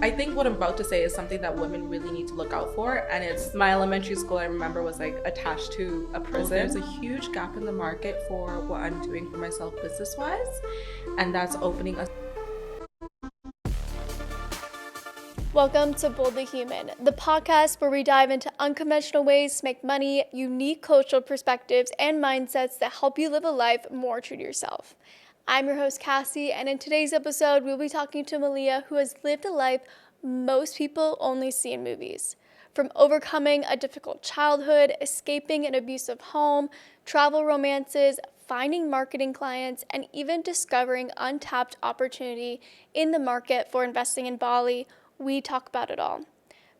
I think what I'm about to say is something that women really need to look out for, and it's my elementary school, I remember, was like attached to a prison. There's a huge gap in the market for what I'm doing for myself business-wise, and that's opening a... Welcome to Boldly Human, the podcast where we dive into unconventional ways to make money, unique cultural perspectives, and mindsets that help you live a life more true to yourself. I'm your host, Cassie, and in today's episode, we'll be talking to Malia, who has lived a life most people only see in movies. From overcoming a difficult childhood, escaping an abusive home, travel romances, finding marketing clients, and even discovering untapped opportunity in the market for investing in Bali, we talk about it all.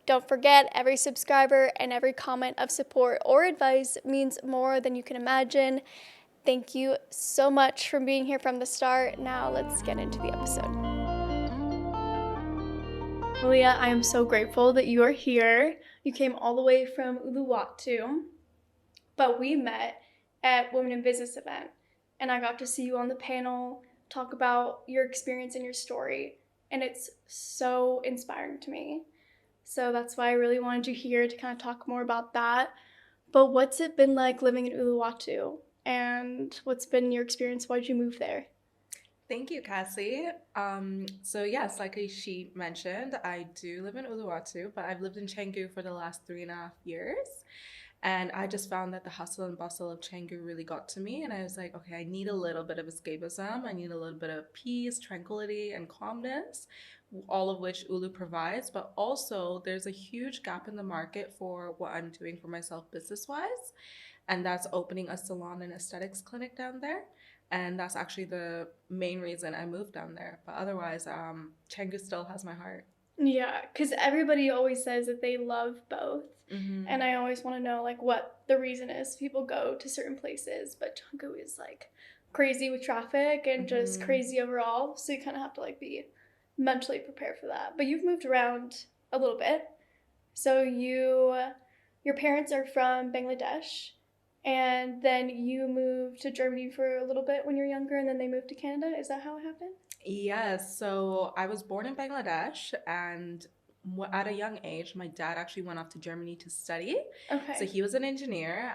Don't forget, every subscriber and every comment of support or advice means more than you can imagine. Thank you so much for being here from the start. Now let's get into the episode. Malia, I am so grateful that you are here. You came all the way from Uluwatu, but we met at Women in Business event, and I got to see you on the panel talk about your experience and your story, and it's so inspiring to me. So that's why I really wanted you here to kind of talk more about that. But what's it been like living in Uluwatu? And what's been your experience? Why did you move there? Thank you, Cassie. So yes, like she mentioned, I do live in Uluwatu, but I've lived in Canggu for the last 3.5 years. And I just found that the hustle and bustle of Canggu really got to me. And I was like, okay, I need a little bit of escapism. I need a little bit of peace, tranquility, and calmness, all of which Ulu provides. But also, there's a huge gap in the market for what I'm doing for myself business-wise. And that's opening a salon and aesthetics clinic down there. And that's actually the main reason I moved down there. But otherwise, Canggu still has my heart. Yeah, because everybody always says that they love both. Mm-hmm. And I always want to know, like, what the reason is. People go to certain places, but Canggu is, like, crazy with traffic and just crazy overall. So you kind of have to, like, be mentally prepared for that. But you've moved around a little bit. So your parents are from Bangladesh. And then you moved to Germany for a little bit when you were younger, and then they moved to Canada. Is that how it happened? Yes. So I was born in Bangladesh, and at a young age, my dad actually went off to Germany to study. Okay. So he was an engineer,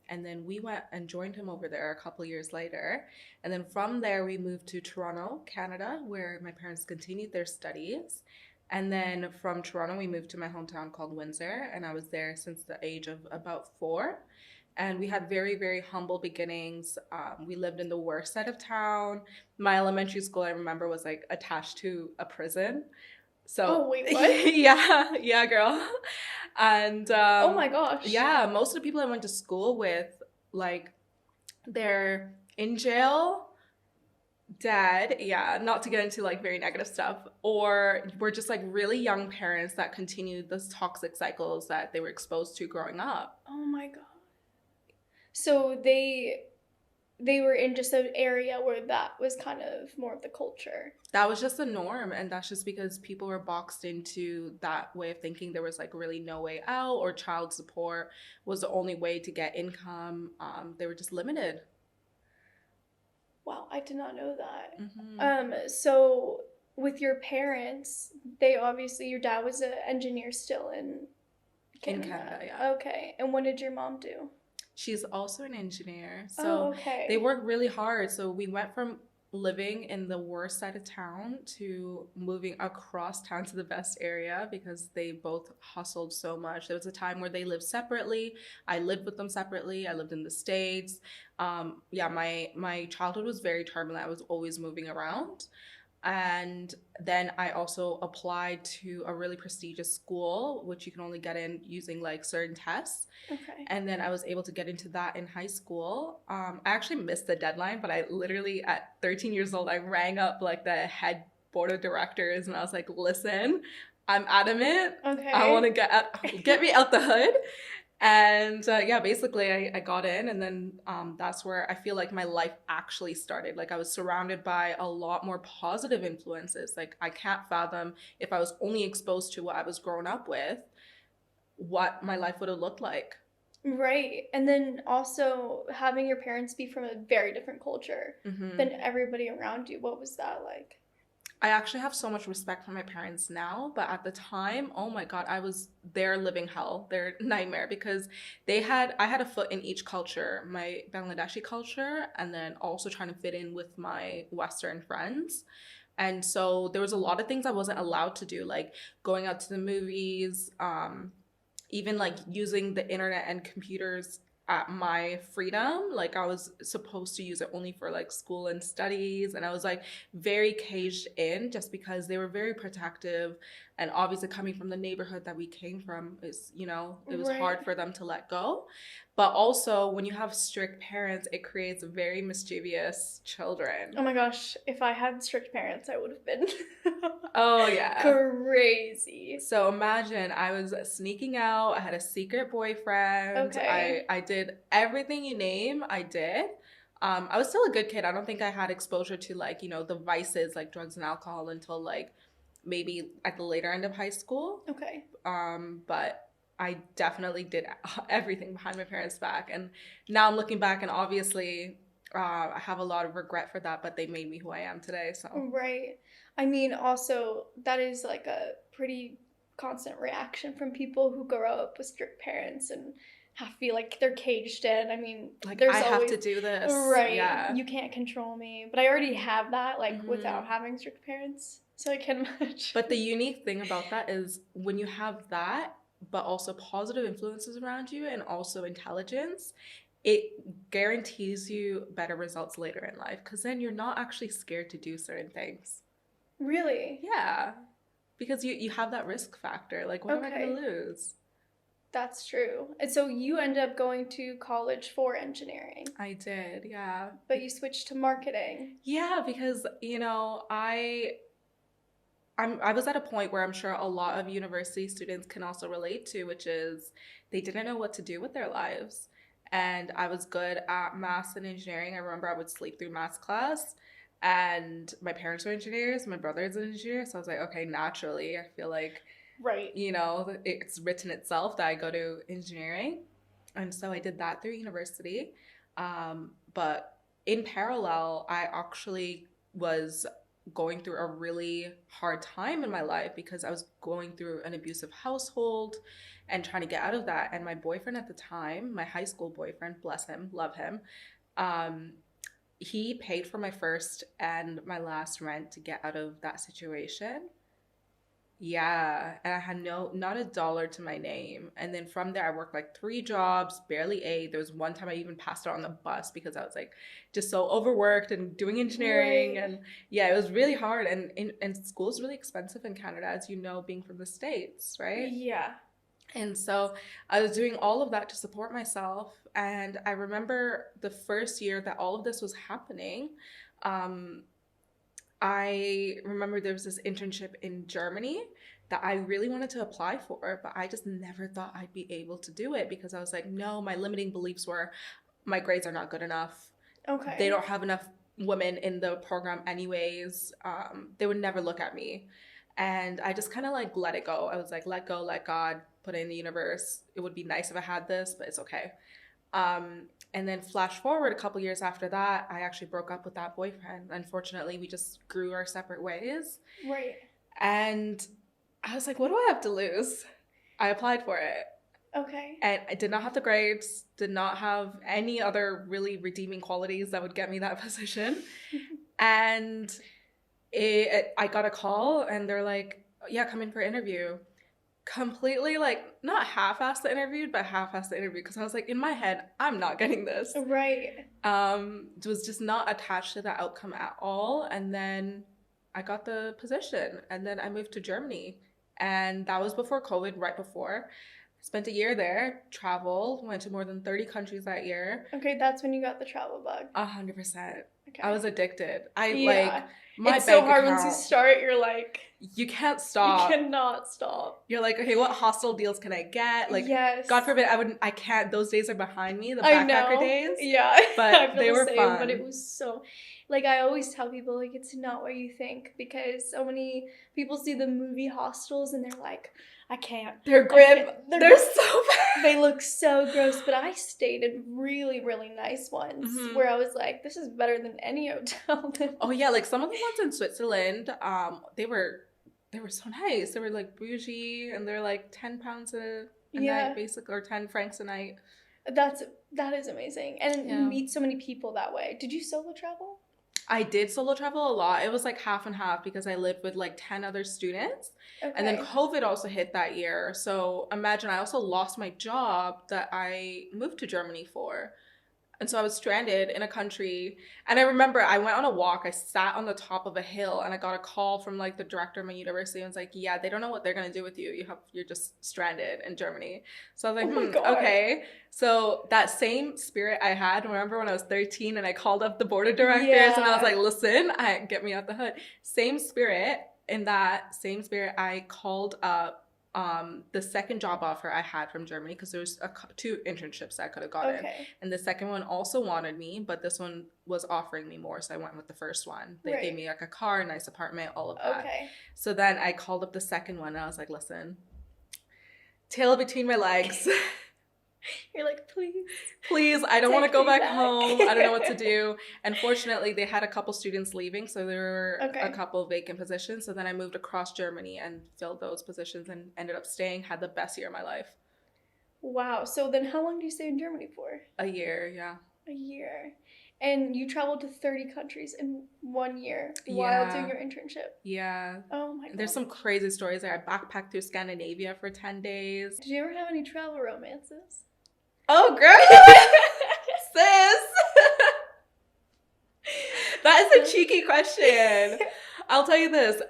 and then we went and joined him over there a couple years later. And then from there, we moved to Toronto, Canada, where my parents continued their studies. And then from Toronto, we moved to my hometown called Windsor, and I was there since the age of about 4. And we had very, very humble beginnings. We lived in the worst side of town. My elementary school, I remember, was like attached to a prison. So, oh, wait, what? yeah, girl. And oh my gosh. Yeah, most of the people I went to school with, like, they're in jail, dead, yeah, not to get into like very negative stuff, or we're just like really young parents that continued those toxic cycles that they were exposed to growing up. Oh my god. So they were in just an area where that was kind of more of the culture. That was just the norm, and that's just because people were boxed into that way of thinking. There was like really no way out, or child support was the only way to get income. They were just limited. Wow, I did not know that. Mm-hmm. So with your parents, they obviously, your dad was an engineer still in Canada. In Canada, yeah. Okay, and what did your mom do? She's also an engineer. So okay. They work really hard. So we went from living in the worst side of town to moving across town to the best area because they both hustled so much. There was a time where they lived separately. I lived with them separately. I lived in the States. My childhood was very turbulent. I was always moving around. And then I also applied to a really prestigious school, which you can only get in using like certain tests. Okay. And then I was able to get into that in high school. I actually missed the deadline, but I literally at 13 years old, I rang up like the head board of directors and I was like, listen, I'm adamant. Okay. I want to get me out the hood. And basically I got in, and then that's where I feel like my life actually started. Like I was surrounded by a lot more positive influences. Like I can't fathom if I was only exposed to what I was growing up with, what my life would have looked like. Right. And then also having your parents be from a very different culture than everybody around you. What was that like? I actually have so much respect for my parents now, but at the time, oh my God, I was their living hell, their nightmare, because I had a foot in each culture, my Bangladeshi culture, and then also trying to fit in with my Western friends. And so there was a lot of things I wasn't allowed to do, like going out to the movies, even like using the internet and computers at my freedom. Like I was supposed to use it only for like school and studies, and I was like very caged in just because they were very protective. And obviously coming from the neighborhood that we came from is, it was hard for them to let go. But also when you have strict parents, it creates very mischievous children. Oh my gosh, if I had strict parents, I would have been oh yeah, crazy. So imagine I was sneaking out. I had a secret boyfriend. Okay. I did everything you name. I did. I was still a good kid. I don't think I had exposure to like, the vices like drugs and alcohol until like maybe at the later end of high school. Okay. But I definitely did everything behind my parents' back. And now I'm looking back and obviously I have a lot of regret for that, but they made me who I am today. So right. I mean, also, that is like a pretty constant reaction from people who grow up with strict parents and feel like they're caged in. I mean, like there's I always, have to do this. Right. Yeah. You can't control me. But I already have that, like, without having strict parents. So I can imagine. But the unique thing about that is when you have that, but also positive influences around you and also intelligence, it guarantees you better results later in life because then you're not actually scared to do certain things. Really? Yeah. Because you have that risk factor. Like, what am I going to lose? That's true. And so you ended up going to college for engineering. I did, yeah. But you switched to marketing. Yeah, because, I was at a point where I'm sure a lot of university students can also relate to, which is they didn't know what to do with their lives. And I was good at maths and engineering. I remember I would sleep through maths class. And my parents were engineers. My brother is an engineer. So I was like, okay, naturally, I feel like, right, it's written itself that I go to engineering. And so I did that through university. But in parallel, I actually was going through a really hard time in my life because I was going through an abusive household and trying to get out of that. And my boyfriend at the time, my high school boyfriend, bless him, love him, he paid for my first and my last rent to get out of that situation. Yeah, and I had not a dollar to my name. And then from there, I worked like 3 jobs, barely ate. There was one time I even passed out on the bus because I was like just so overworked and doing engineering. Right. And yeah, it was really hard. And school is really expensive in Canada, as you know, being from the States, right? Yeah. And so I was doing all of that to support myself. And I remember the first year that all of this was happening, I remember there was this internship in Germany that I really wanted to apply for, but I just never thought I'd be able to do it because I was like, no, my limiting beliefs were my grades are not good enough. Okay. They don't have enough women in the program anyways. They would never look at me. And I just kind of like let it go. I was like, let go, let God, put it in the universe. It would be nice if I had this, but it's okay. And then flash forward a couple years after that, I actually broke up with that boyfriend. Unfortunately, we just grew our separate ways. Right. And I was like, what do I have to lose? I applied for it. Okay. And I did not have the grades, did not have any other really redeeming qualities that would get me that position. And I got a call and they're like, yeah, come in for an interview. Completely like not half-assed the interview, but half-assed the interview because I was like in my head, I'm not getting this. Right. It was just not attached to the outcome at all. And then I got the position and then I moved to Germany. And that was before COVID, right before. Spent a year there, traveled, went to more than 30 countries that year. Okay, that's when you got the travel bug. 100%. Okay. I was addicted. My it's so hard account, once you start, you're like, you can't stop. You cannot stop. You're like, okay, what hostel deals can I get? Like, yes. God forbid, I can't. Those days are behind me, the backpacker days. Yeah, but they were fun. But it was so, like, I always tell people, like, it's not what you think because so many people see the movie hostels and they're like, I can't. They're grim. They're so bad. They look so gross, but I stayed in really, really nice ones where I was like, this is better than any hotel. Oh, yeah, like some of them ones in Switzerland, they were so nice. They were like bougie, and they're like £10 a night, basically, or 10 francs a night. That is amazing. And you meet so many people that way. Did you solo travel? I did solo travel a lot. It was like half and half because I lived with like 10 other students. Okay. And then COVID also hit that year. So imagine, I also lost my job that I moved to Germany for. And so I was stranded in a country. And I remember I went on a walk. I sat on the top of a hill, and I got a call from like the director of my university. And was like, yeah, they don't know what they're going to do with you. You're just stranded in Germany. So I was like, okay. So that same spirit I had, remember when I was 13 and I called up the board of directors and I was like, listen, get me out the hood. Same spirit. In that same spirit, I called up the second job offer I had from Germany, because there was 2 internships I could have gotten. Okay. And the second one also wanted me, but this one was offering me more, so I went with the first one. They gave me like a car, a nice apartment, all of that. Okay. So then I called up the second one and I was like, listen, tail between my legs. You're like, please, I don't want to go back home. I don't know what to do. And fortunately, they had a couple students leaving, so there were a couple vacant positions. So then I moved across Germany and filled those positions and ended up staying, had the best year of my life. Wow. So then how long do you stay in Germany for? A year, yeah. A year. And you traveled to 30 countries in 1 year while doing your internship. Yeah. Oh my God. There's some crazy stories there. I backpacked through Scandinavia for 10 days. Did you ever have any travel romances? Oh, girl. Sis. That is a cheeky question. I'll tell you this.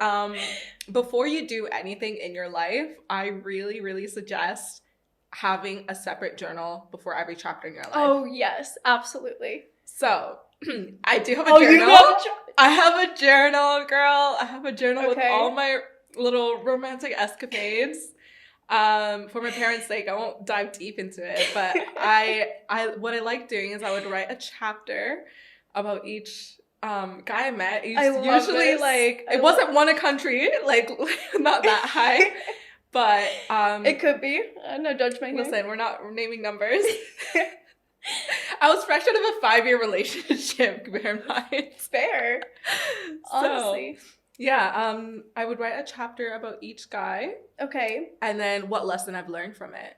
Before you do anything in your life, I really, really suggest having a separate journal before every chapter in your life. Oh, yes. Absolutely. So, I do have a journal. I have a journal, girl. I have a journal with all my little romantic escapades. For my parents' sake, I won't dive deep into it, but what I like doing is I would write a chapter about each guy I met. Usually, like, it wasn't one a country, like, not that high, but it could be. No judgment. Listen, we're naming numbers. I was fresh out of a 5-year relationship, bear in mind. Fair. Honestly. So, yeah, I would write a chapter about each guy. Okay. And then what lesson I've learned from it.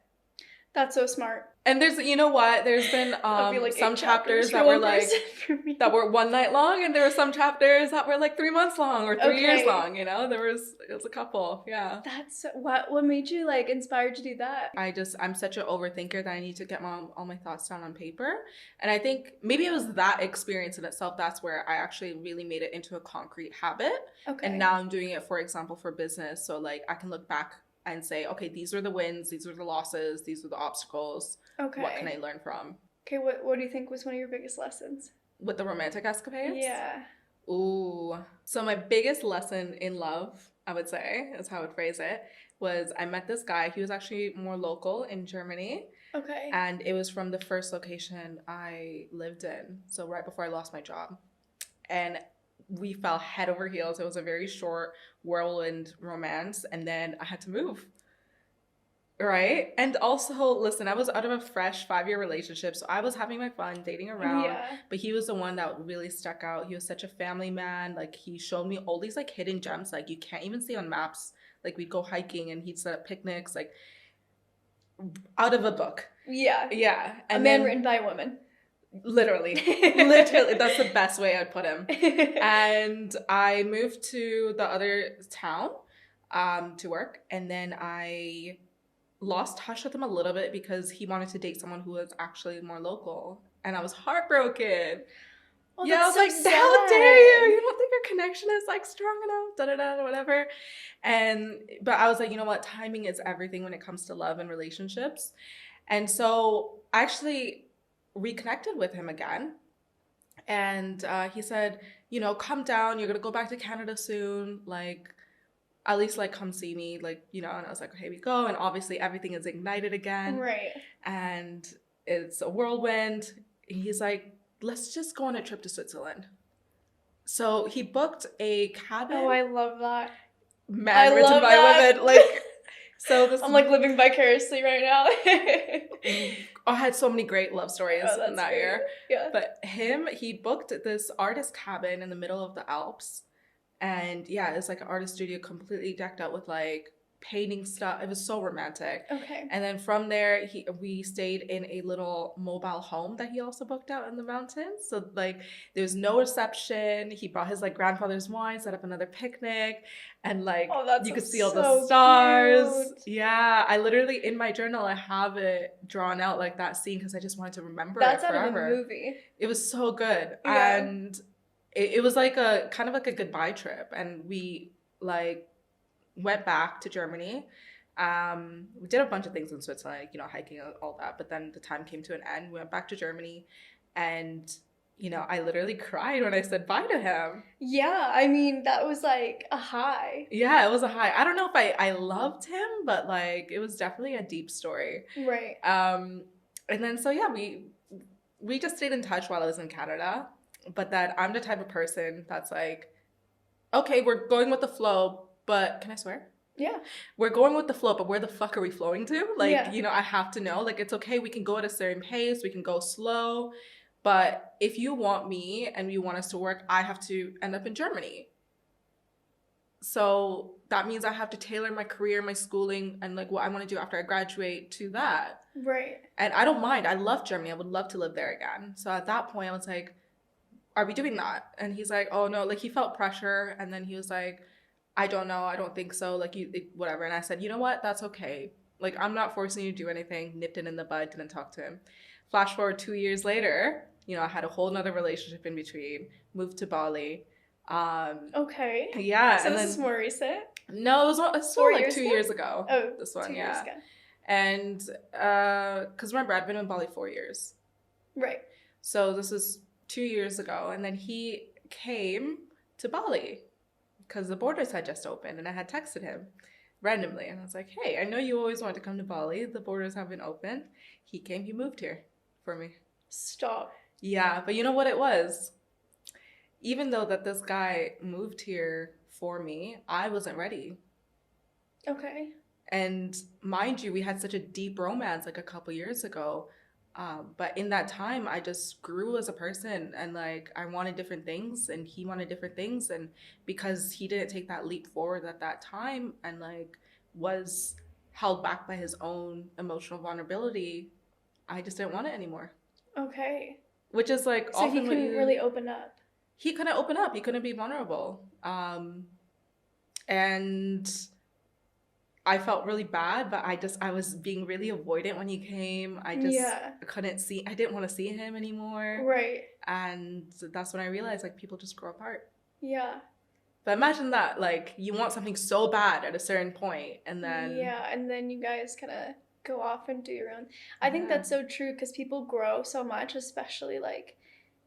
That's so smart. And there's been like some chapters that were like that were 1 night long, and there were some chapters that were like 3 months long or 3 years long, you know? It was a couple, yeah. That's what made you like inspired to do that? I'm such an overthinker that I need to get all my thoughts down on paper. And I think maybe it was that experience in itself, that's where I actually really made it into a concrete habit. Okay. And now I'm doing it, for example, for business. So like I can look back and say, okay, these were the wins, these were the losses, these were the obstacles. Okay. What can I learn from? Okay, what do you think was one of your biggest lessons? With the romantic escapades? Yeah. Ooh. So my biggest lesson in love, I would say, is how I would phrase it, was I met this guy. He was actually more local in Germany. Okay. And it was from the first location I lived in. So right before I lost my job. And we fell head over heels. It was a very short whirlwind romance. And then I had to move. Right? And also, listen, I was out of a fresh 5-year relationship, so I was having my fun dating around, but he was the one that really stuck out. He was such a family man. Like, he showed me all these, like, hidden gems, like, you can't even see on maps. Like, we'd go hiking, and he'd set up picnics, like, out of a book. Yeah. Yeah. And a man written by a woman. Literally, that's the best way I'd put him. And I moved to the other town to work, and then I lost touch with him a little bit because he wanted to date someone who was actually more local, and I was heartbroken. Well, yeah, I was so like, sad. How dare you? You don't think your connection is like strong enough? Da da da, whatever. But I was like, you know what? Timing is everything when it comes to love and relationships. And so I actually reconnected with him again, and he said, you know, come down. You're gonna go back to Canada soon. Like, at least, like, come see me, like, you know. And I was like, okay, we go. And obviously everything is ignited again. Right. And it's a whirlwind. He's like, let's just go on a trip to Switzerland. So he booked a cabin. Oh, I love that. Man written by women. Like, so this. I'm like living vicariously right now. I had so many great love stories in that year. Yeah. But he booked this artist cabin in the middle of the Alps. And yeah, it's like an artist studio completely decked out with like painting stuff. It was so romantic. Okay. And then from there, we stayed in a little mobile home that he also booked out in the mountains. So like there's no reception. He brought his like grandfather's wine, set up another picnic, and like you could see all the stars. Cute. Yeah, I literally in my journal I have it drawn out like that scene because I just wanted to remember it forever. That's out of a movie. It was so good. Yeah. And it was like a kind of like a goodbye trip, and we like went back to Germany. We did a bunch of things in Switzerland, like, you know, hiking, all that. But then the time came to an end. We went back to Germany, and you know, I literally cried when I said bye to him. Yeah, I mean, that was like a high. Yeah, it was a high. I don't know if I loved him, but like it was definitely a deep story. Right. And then so yeah, we just stayed in touch while I was in Canada. But that I'm the type of person that's like, okay, we're going with the flow, but can I swear? Yeah. We're going with the flow, but where the fuck are we flowing to? Like, you know, I have to know. Like, it's okay. We can go at a certain pace. We can go slow. But if you want me and you want us to work, I have to end up in Germany. So that means I have to tailor my career, my schooling, and like what I want to do after I graduate to that. Right. And I don't mind. I love Germany. I would love to live there again. So at that point, I was like, are we doing that? And he's like, oh no, like he felt pressure. And then he was like, I don't know. I don't think so. Like whatever. And I said, you know what? That's okay. Like, I'm not forcing you to do anything. Nipped it in the bud, didn't talk to him. Flash forward 2 years later, you know, I had a whole nother relationship in between, moved to Bali. Okay. Yeah. So this is more recent? No, it was still like 2 years ago. Oh, this one, 2 years ago. And, because remember, I'd been in Bali 4 years. Right. So this is 2 years ago, and then he came to Bali because the borders had just opened, and I had texted him randomly, and I was like, hey, I know you always wanted to come to Bali. The borders have been opened. He came, he moved here for me. Stop. Yeah, but you know what it was? Even though that this guy moved here for me, I wasn't ready. Okay. And mind you, we had such a deep romance like a couple years ago. But in that time, I just grew as a person, and like I wanted different things and he wanted different things. And because he didn't take that leap forward at that time and like was held back by his own emotional vulnerability, I just didn't want it anymore. Okay. Which is like so often he couldn't really open up. He couldn't open up. He couldn't be vulnerable. And I felt really bad, but I was being really avoidant when he came. I just I didn't want to see him anymore. Right. And that's when I realized like people just grow apart. Yeah. But imagine that, like you want something so bad at a certain point and then... Yeah, and then you guys kind of go off and do your own. I think that's so true because people grow so much, especially like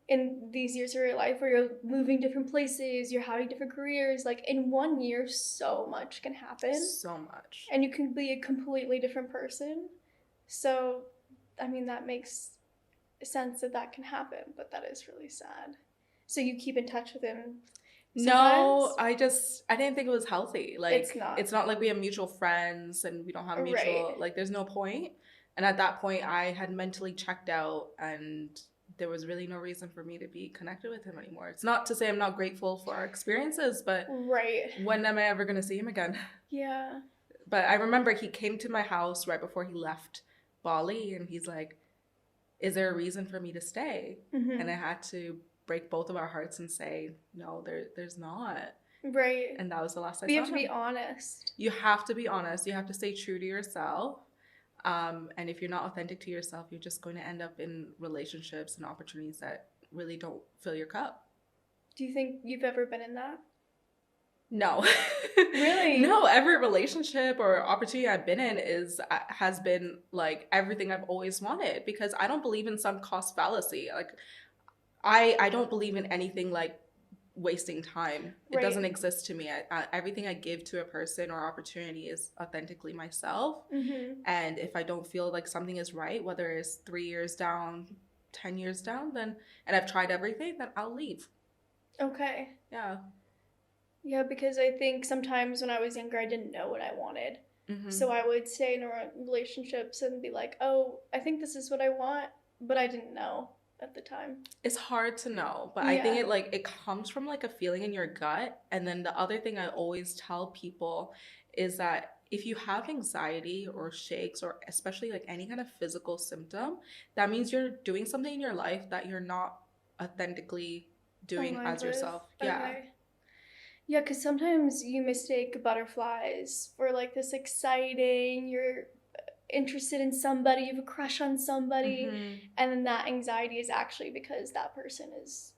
in these years of your life where you're moving different places, you're having different careers. Like in 1 year, so much can happen. So much. And you can be a completely different person. So, I mean, that makes sense that can happen, but that is really sad. So you keep in touch with him? Sometimes? No, I didn't think it was healthy. Like it's not like we have mutual friends and we don't have mutual, like there's no point. And at that point I had mentally checked out and there was really no reason for me to be connected with him anymore. It's not to say I'm not grateful for our experiences, but when am I ever going to see him again? Yeah. But I remember he came to my house right before he left Bali and he's like, is there a reason for me to stay? Mm-hmm. And I had to break both of our hearts and say, no, there's not. Right. And that was the last I saw him. But you have to be honest. You have to be honest. You have to stay true to yourself. And if you're not authentic to yourself, you're just going to end up in relationships and opportunities that really don't fill your cup. Do you think you've ever been in that? No. Really? No, every relationship or opportunity I've been in has been like everything I've always wanted, because I don't believe in sunk cost fallacy. Like I don't believe in anything like wasting time. It doesn't exist to me. Everything I give to a person or opportunity is authentically myself. Mm-hmm. And if I don't feel like something is right, whether it's 3 years down, 10 years down, then, and I've tried everything, then I'll leave. Okay. Yeah. Yeah, because I think sometimes when I was younger, I didn't know what I wanted. Mm-hmm. So I would stay in relationships and be like, oh, I think this is what I want, but I didn't know. at the time? It's hard to know, but I think it comes from like a feeling in your gut. And then the other thing I always tell people is that if you have anxiety or shakes or especially like any kind of physical symptom, that means you're doing something in your life that you're not authentically doing as yourself. Yeah. Okay. Yeah, because sometimes you mistake butterflies for like this exciting, you're interested in somebody, you have a crush on somebody, and then that anxiety is actually because that person is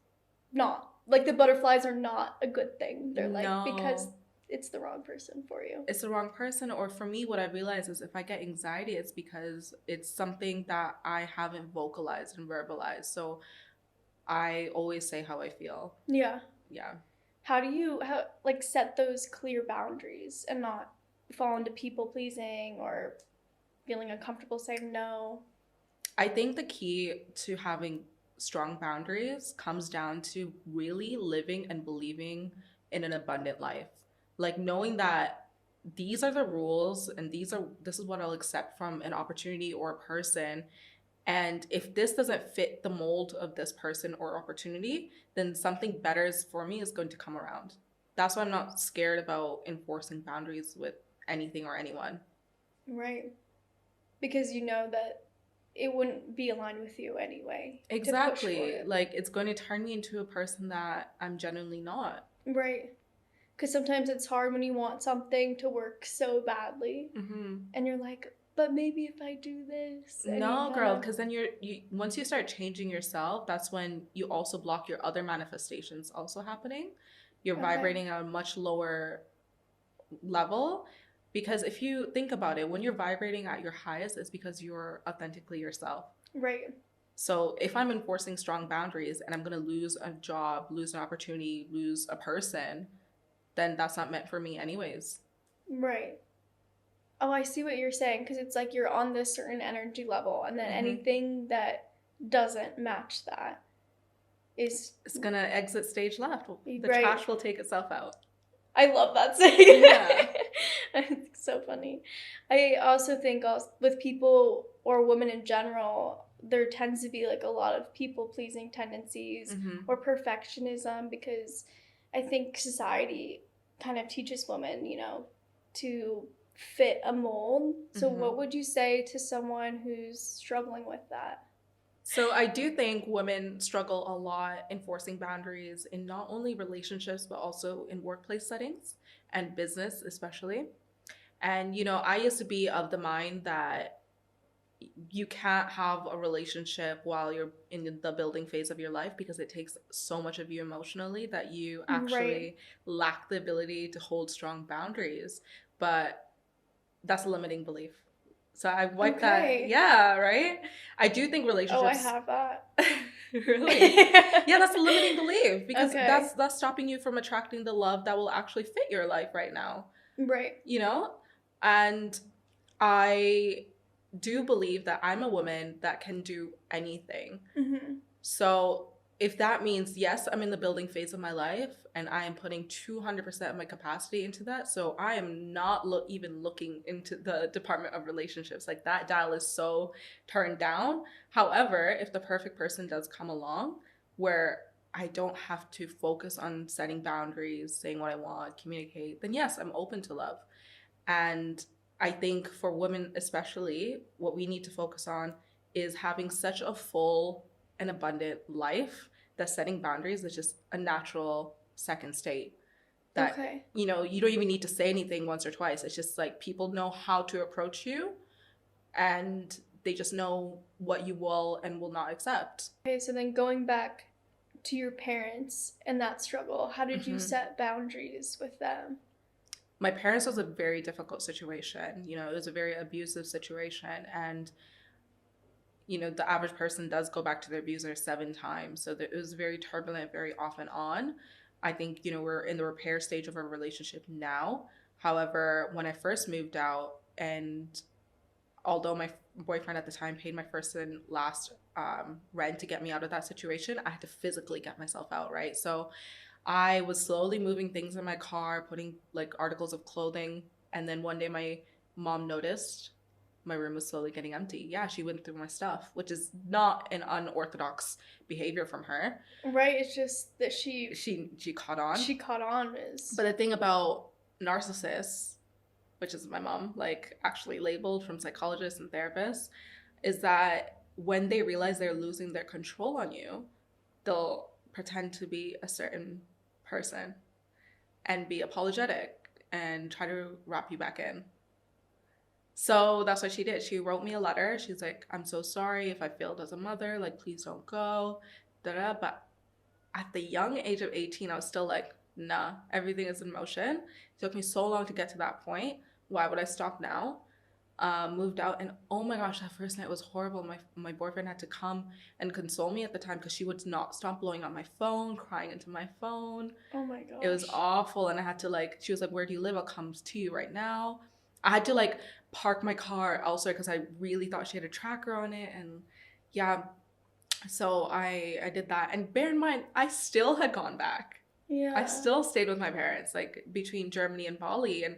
not, like the butterflies are not a good thing. They're like, because it's the wrong person for you. It's the wrong person. Or for me, what I realize is if I get anxiety, it's because it's something that I haven't vocalized and verbalized. So I always say how I feel. Yeah. Yeah. How do you like set those clear boundaries and not fall into people pleasing or feeling uncomfortable saying no? I think the key to having strong boundaries comes down to really living and believing in an abundant life. Like knowing that these are the rules and this is what I'll accept from an opportunity or a person. And if this doesn't fit the mold of this person or opportunity, then something better for me is going to come around. That's why I'm not scared about enforcing boundaries with anything or anyone. Right. Because you know that it wouldn't be aligned with you anyway. Exactly. Like it's going to turn me into a person that I'm genuinely not. Right. Because sometimes it's hard when you want something to work so badly. And you're like, but maybe if I do this. No, girl, because then you once you start changing yourself, that's when you also block your other manifestations also happening. You're vibrating at a much lower level. Because if you think about it, when you're vibrating at your highest, it's because you're authentically yourself. Right. So if I'm enforcing strong boundaries and I'm going to lose a job, lose an opportunity, lose a person, then that's not meant for me anyways. Right. Oh, I see what you're saying, because it's like you're on this certain energy level, and then anything that doesn't match that is... It's going to exit stage left. The trash will take itself out. I love that saying. Yeah. It's so funny. I also think with people or women in general, there tends to be like a lot of people-pleasing tendencies or perfectionism, because I think society kind of teaches women, to fit a mold. So what would you say to someone who's struggling with that? So I do think women struggle a lot enforcing boundaries in not only relationships, but also in workplace settings and business especially. And, I used to be of the mind that you can't have a relationship while you're in the building phase of your life because it takes so much of you emotionally that you actually lack the ability to hold strong boundaries. But that's a limiting belief. So I like that. Yeah, right? I do think relationships... Oh, I have that. Really? Yeah, that's a limiting belief because that's stopping you from attracting the love that will actually fit your life right now. Right. And I do believe that I'm a woman that can do anything. So if that means, yes, I'm in the building phase of my life and I am putting 200% of my capacity into that. So I am not even looking into the department of relationships. Like that dial is so turned down. However, if the perfect person does come along where I don't have to focus on setting boundaries, saying what I want, communicate, then yes, I'm open to love. And I think for women especially, what we need to focus on is having such a full and abundant life that setting boundaries is just a natural second state. That, you don't even need to say anything once or twice. It's just like people know how to approach you and they just know what you will and will not accept. Okay, so then going back to your parents and that struggle, how did you set boundaries with them? My parents was a very difficult situation. It was a very abusive situation. And, the average person does go back to their abuser 7 times. So it was very turbulent, very off and on. I think, we're in the repair stage of our relationship now. However, when I first moved out, and although my boyfriend at the time paid my first and last rent to get me out of that situation, I had to physically get myself out, right? So I was slowly moving things in my car, putting like articles of clothing. And then one day my mom noticed my room was slowly getting empty. Yeah, she went through my stuff, which is not an unorthodox behavior from her. Right, it's just that she caught on. She caught on is. But the thing about narcissists, which is my mom, like actually labeled from psychologists and therapists, is that when they realize they're losing their control on you, they'll pretend to be a certain person and be apologetic and try to wrap you back in. So that's what she did. She wrote me a letter. She's like, I'm so sorry if I failed as a mother. Like, please don't go. Da-da. But at the young age of 18, I was still like, nah, everything is in motion. It took me so long to get to that point. Why would I stop now? Moved out, and oh my gosh, that first night was horrible. My boyfriend had to come and console me at the time because she would not stop blowing up my phone, crying into my phone. Oh my gosh. It was awful, and I had to like, she was like, where do you live? I'll come to you right now. I had to like park my car elsewhere because I really thought she had a tracker on it, and yeah, so I did that. And bear in mind, I still had gone back. Yeah. I still stayed with my parents, like between Germany and Bali. And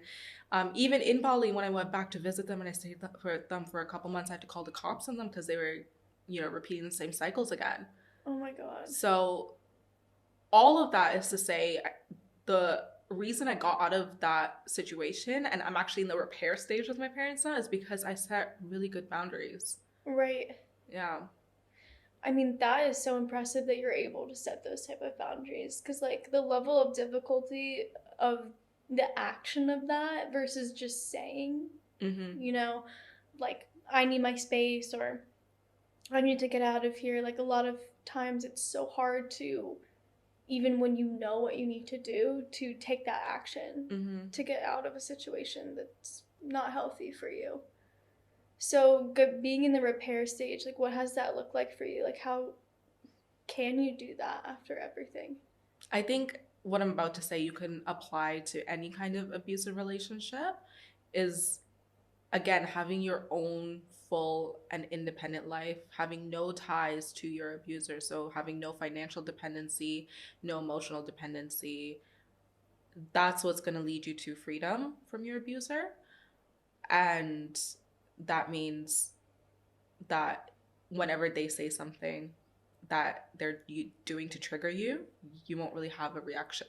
even in Bali, when I went back to visit them and I stayed with them for a couple months, I had to call the cops on them because they were, you know, repeating the same cycles again. Oh my God. So all of that is to say, the reason I got out of that situation, and I'm actually in the repair stage with my parents now, is because I set really good boundaries. Right. Yeah. I mean, that is so impressive that you're able to set those type of boundaries, because like the level of difficulty of the action of that versus just saying, you know, like, I need my space or I need to get out of here. Like, a lot of times it's so hard to, even when you know what you need to do, to take that action to get out of a situation that's not healthy for you. So being in the repair stage, like, what has that looked like for you? Like, how can you do that after everything? I think what I'm about to say you can apply to any kind of abusive relationship is, again, having your own full and independent life, having no ties to your abuser. So having no financial dependency, no emotional dependency. That's what's going to lead you to freedom from your abuser. And that means that whenever they say something that they're doing to trigger you, you won't really have a reaction.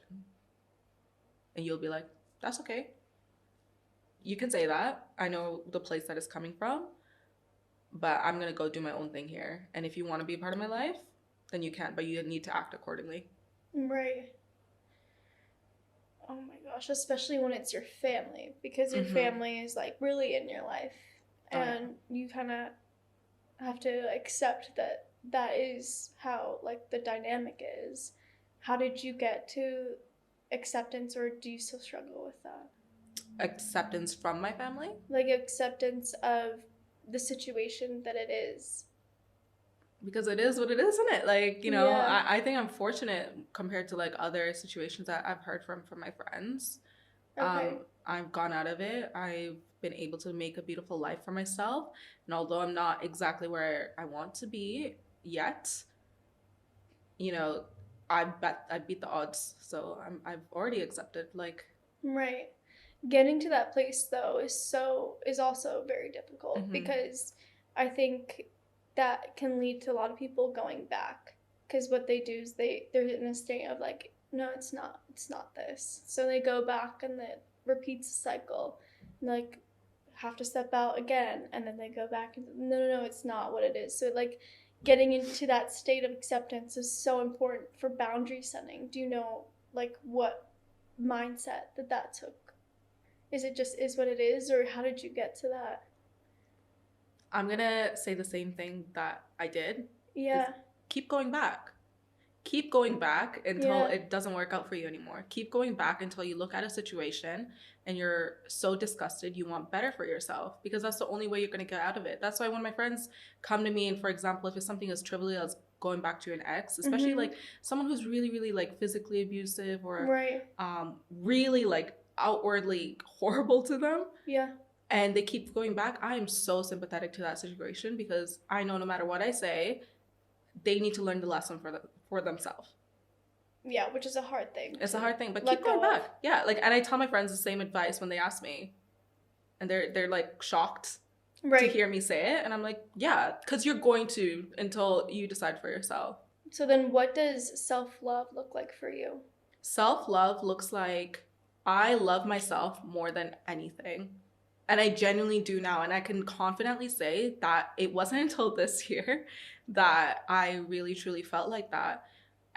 And you'll be like, that's okay. You can say that. I know the place that it's coming from, but I'm going to go do my own thing here. And if you want to be a part of my life, then you can, but you need to act accordingly. Right. Oh my gosh, especially when it's your family, because your family is like really in your life, and you kind of have to accept that that is how like the dynamic is. How did you get to acceptance, or do you still struggle with that? Acceptance from my family? Like acceptance of the situation that it is. Because it is what it is, isn't it? Like, you know, yeah. I think I'm fortunate compared to like other situations that I've heard from my friends. Okay. I've gone out of it. I've been able to make a beautiful life for myself. And although I'm not exactly where I want to be yet, you know, I beat the odds. So I've already accepted, like. Right. Getting to that place though is also very difficult, because I think that can lead to a lot of people going back, because what they do is they're in a state of like, no, it's not this. So they go back and it repeats the cycle, and like have to step out again, and then they go back and no, it's not what it is. So like getting into that state of acceptance is so important for boundary setting. Do you know like what mindset that took? Is it just is what it is, or how did you get to that? I'm going to say the same thing that I did. Yeah. Keep going back. Keep going back until it doesn't work out for you anymore. Keep going back until you look at a situation and you're so disgusted you want better for yourself, because that's the only way you're going to get out of it. That's why when my friends come to me, and for example, if it's something as trivial as going back to an ex, especially like someone who's really, really like physically abusive or really like outwardly horrible to them. Yeah. And they keep going back, I am so sympathetic to that situation, because I know no matter what I say, they need to learn the lesson for themselves. Yeah, which is a hard thing. It's a hard thing, but keep going back. Yeah, like, and I tell my friends the same advice when they ask me, and they're like shocked. to hear me say it. And I'm like, yeah, because you're going to until you decide for yourself. So then what does self-love look like for you? Self-love looks like I love myself more than anything. And I genuinely do now. And I can confidently say that it wasn't until this year that I really truly felt like that.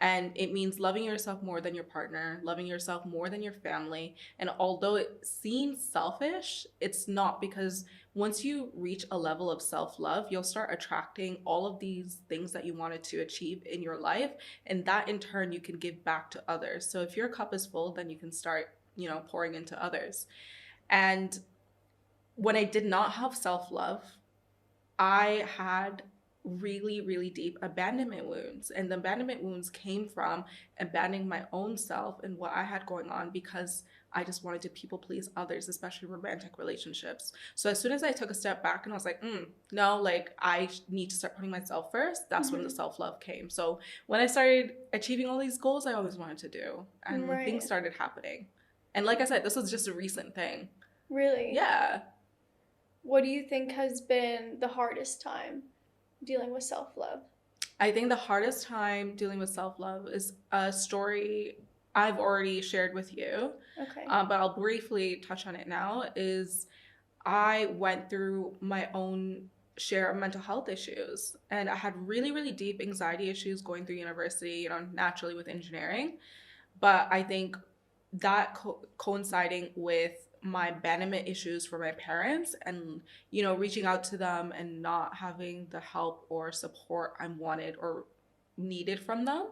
And it means loving yourself more than your partner, loving yourself more than your family. And although it seems selfish, it's not, because once you reach a level of self-love, you'll start attracting all of these things that you wanted to achieve in your life. And that in turn, you can give back to others. So if your cup is full, then you can start, pouring into others. And when I did not have self-love, I had really, really deep abandonment wounds. And the abandonment wounds came from abandoning my own self and what I had going on, because I just wanted to people please others, especially romantic relationships. So as soon as I took a step back and I was like, no, like I need to start putting myself first, that's when the self-love came. So when I started achieving all these goals I always wanted to do, and things started happening. And like I said, this was just a recent thing. Really? Yeah. What do you think has been the hardest time dealing with self-love? I think the hardest time dealing with self-love is a story I've already shared with you. Okay. But I'll briefly touch on it now. Is I went through my own share of mental health issues, and I had really, really deep anxiety issues going through university, naturally with engineering. But I think that coinciding with my abandonment issues for my parents, and reaching out to them and not having the help or support I wanted or needed from them,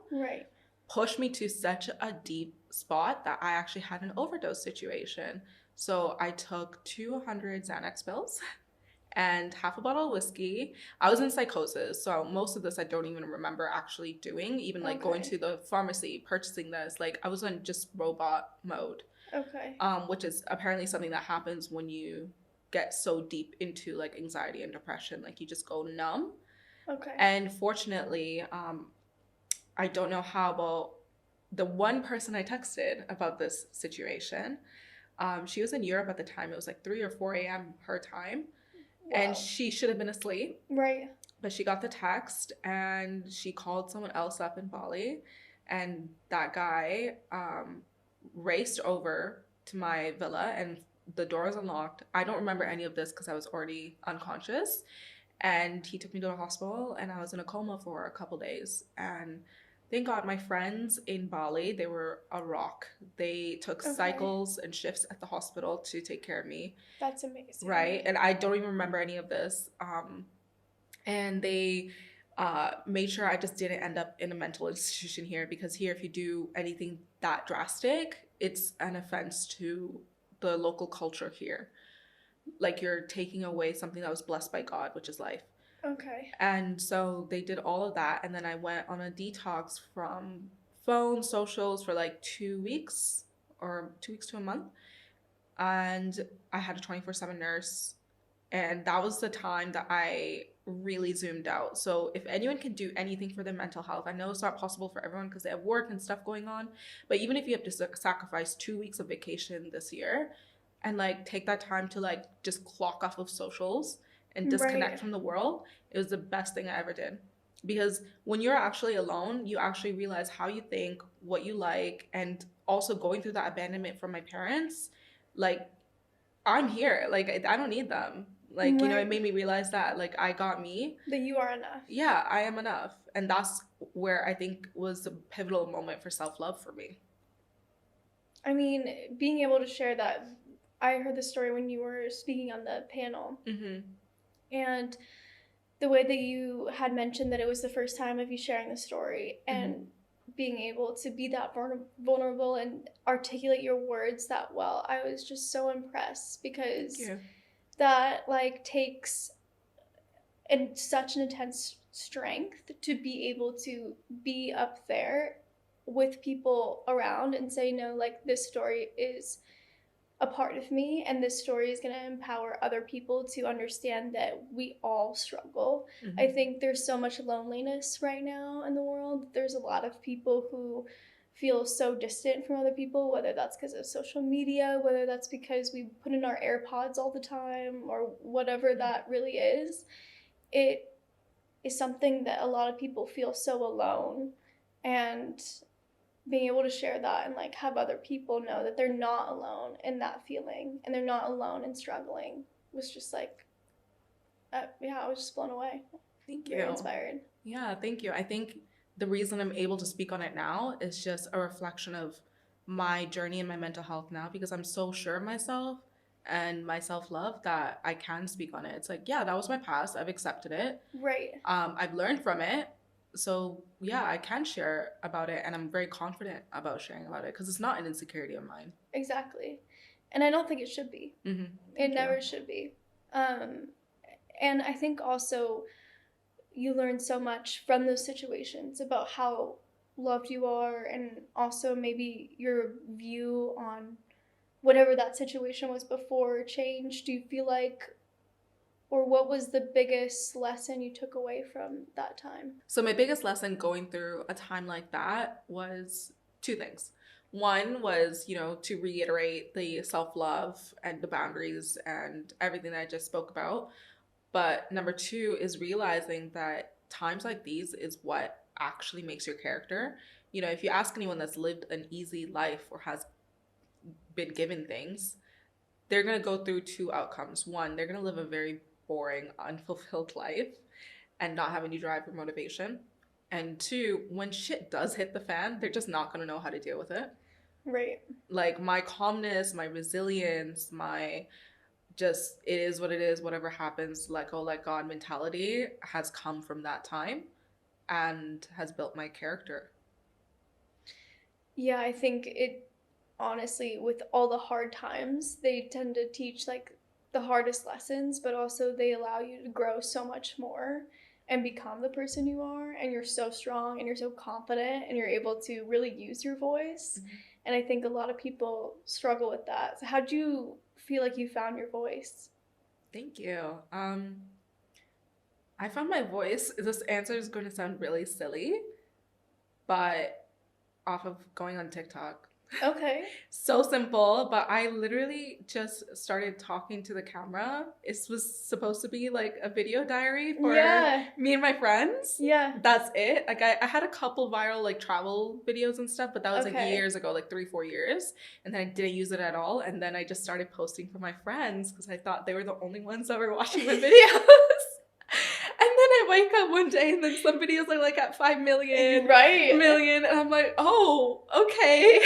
pushed me to such a deep spot that I actually had an overdose situation. So I took 200 Xanax pills and half a bottle of whiskey. I was in psychosis, so most of this I don't even remember actually doing, even like going to the pharmacy, purchasing this. Like I was on just robot mode. Which is apparently something that happens when you get so deep into like anxiety and depression, like you just go numb. And fortunately, I don't know how, about the one person I texted about this situation, she was in Europe at the time. It was like 3 or 4 a.m. her time. Wow. And she should have been asleep. But she got the text and she called someone else up in Bali, and that guy raced over to my villa, and the door was unlocked. I don't remember any of this because I was already unconscious. And he took me to the hospital, and I was in a coma for a couple days. And thank God my friends in Bali, they were a rock. They took cycles and shifts at the hospital to take care of me. That's amazing. Right? And I don't even remember any of this. And they made sure I just didn't end up in a mental institution here, because here, if you do anything that drastic, it's an offense to the local culture here. Like you're taking away something that was blessed by God, which is life. And so they did all of that, and then I went on a detox from phone, socials for like 2 weeks, or 2 weeks to a month. And I had a 24/7 nurse, and that was the time that I really zoomed out. So if anyone can do anything for their mental health, I know it's not possible for everyone because they have work and stuff going on, but even if you have to sacrifice 2 weeks of vacation this year and like take that time to like just clock off of socials and disconnect from the world, it was the best thing I ever did. Because when you're actually alone, you actually realize how you think, what you like, and also going through that abandonment from my parents, like I'm here, like I don't need them. Like, it made me realize that, like, I got me. That you are enough. Yeah, I am enough. And that's where I think was the pivotal moment for self-love for me. I mean, being able to share that, I heard the story when you were speaking on the panel. And the way that you had mentioned that it was the first time of you sharing the story, and being able to be that vulnerable and articulate your words that well, I was just so impressed, because that like takes such an intense strength to be able to be up there with people around and say, no, like this story is a part of me, and this story is going to empower other people to understand that we all struggle. I think there's so much loneliness right now in the world. There's a lot of people who feel so distant from other people, whether that's because of social media, whether that's because we put in our AirPods all the time, or whatever that really is. It is something that a lot of people feel so alone, and being able to share that and like have other people know that they're not alone in that feeling and they're not alone in struggling was just like, I was just blown away. Thank you. Very inspired. Yeah, thank you. I think the reason I'm able to speak on it now is just a reflection of my journey and my mental health now, because I'm so sure of myself and my self-love that I can speak on it. It's like, yeah, that was my past. I've accepted it. Right. I've learned from it. So yeah, I can share about it, and I'm very confident about sharing about it because it's not an insecurity of mine. Exactly. And I don't think it should be. Mm-hmm. It never should be. And I think also you learn so much from those situations about how loved you are, and also maybe your view on whatever that situation was before changed. Do you feel like, or what was the biggest lesson you took away from that time? So my biggest lesson going through a time like that was two things. One was, to reiterate the self-love and the boundaries and everything that I just spoke about. But number two is realizing that times like these is what actually makes your character. If you ask anyone that's lived an easy life or has been given things, they're going to go through two outcomes. One, they're going to live a very boring, unfulfilled life and not have any drive or motivation. And two, when shit does hit the fan, they're just not going to know how to deal with it. Right. Like my calmness, my resilience, my just it is what it is, whatever happens, let go, let God mentality has come from that time and has built my character. Yeah, I think it, honestly, with all the hard times, they tend to teach like the hardest lessons, but also they allow you to grow so much more and become the person you are, and you're so strong and you're so confident and you're able to really use your voice. Mm-hmm. And I think a lot of people struggle with that. So how'd you feel like you found your voice? Thank you. I found my voice. This answer is going to sound really silly, but off of going on TikTok. Okay. So simple, but I literally just started talking to the camera. It was supposed to be like a video diary for me and my friends. Yeah. That's it. Like I had a couple viral like travel videos and stuff, but that was like years ago, like 3-4 years. And then I didn't use it at all. And then I just started posting for my friends because I thought they were the only ones that were watching my videos. And then I wake up one day and then some videos are like at 5 million. Right. Million. And I'm like, oh, okay.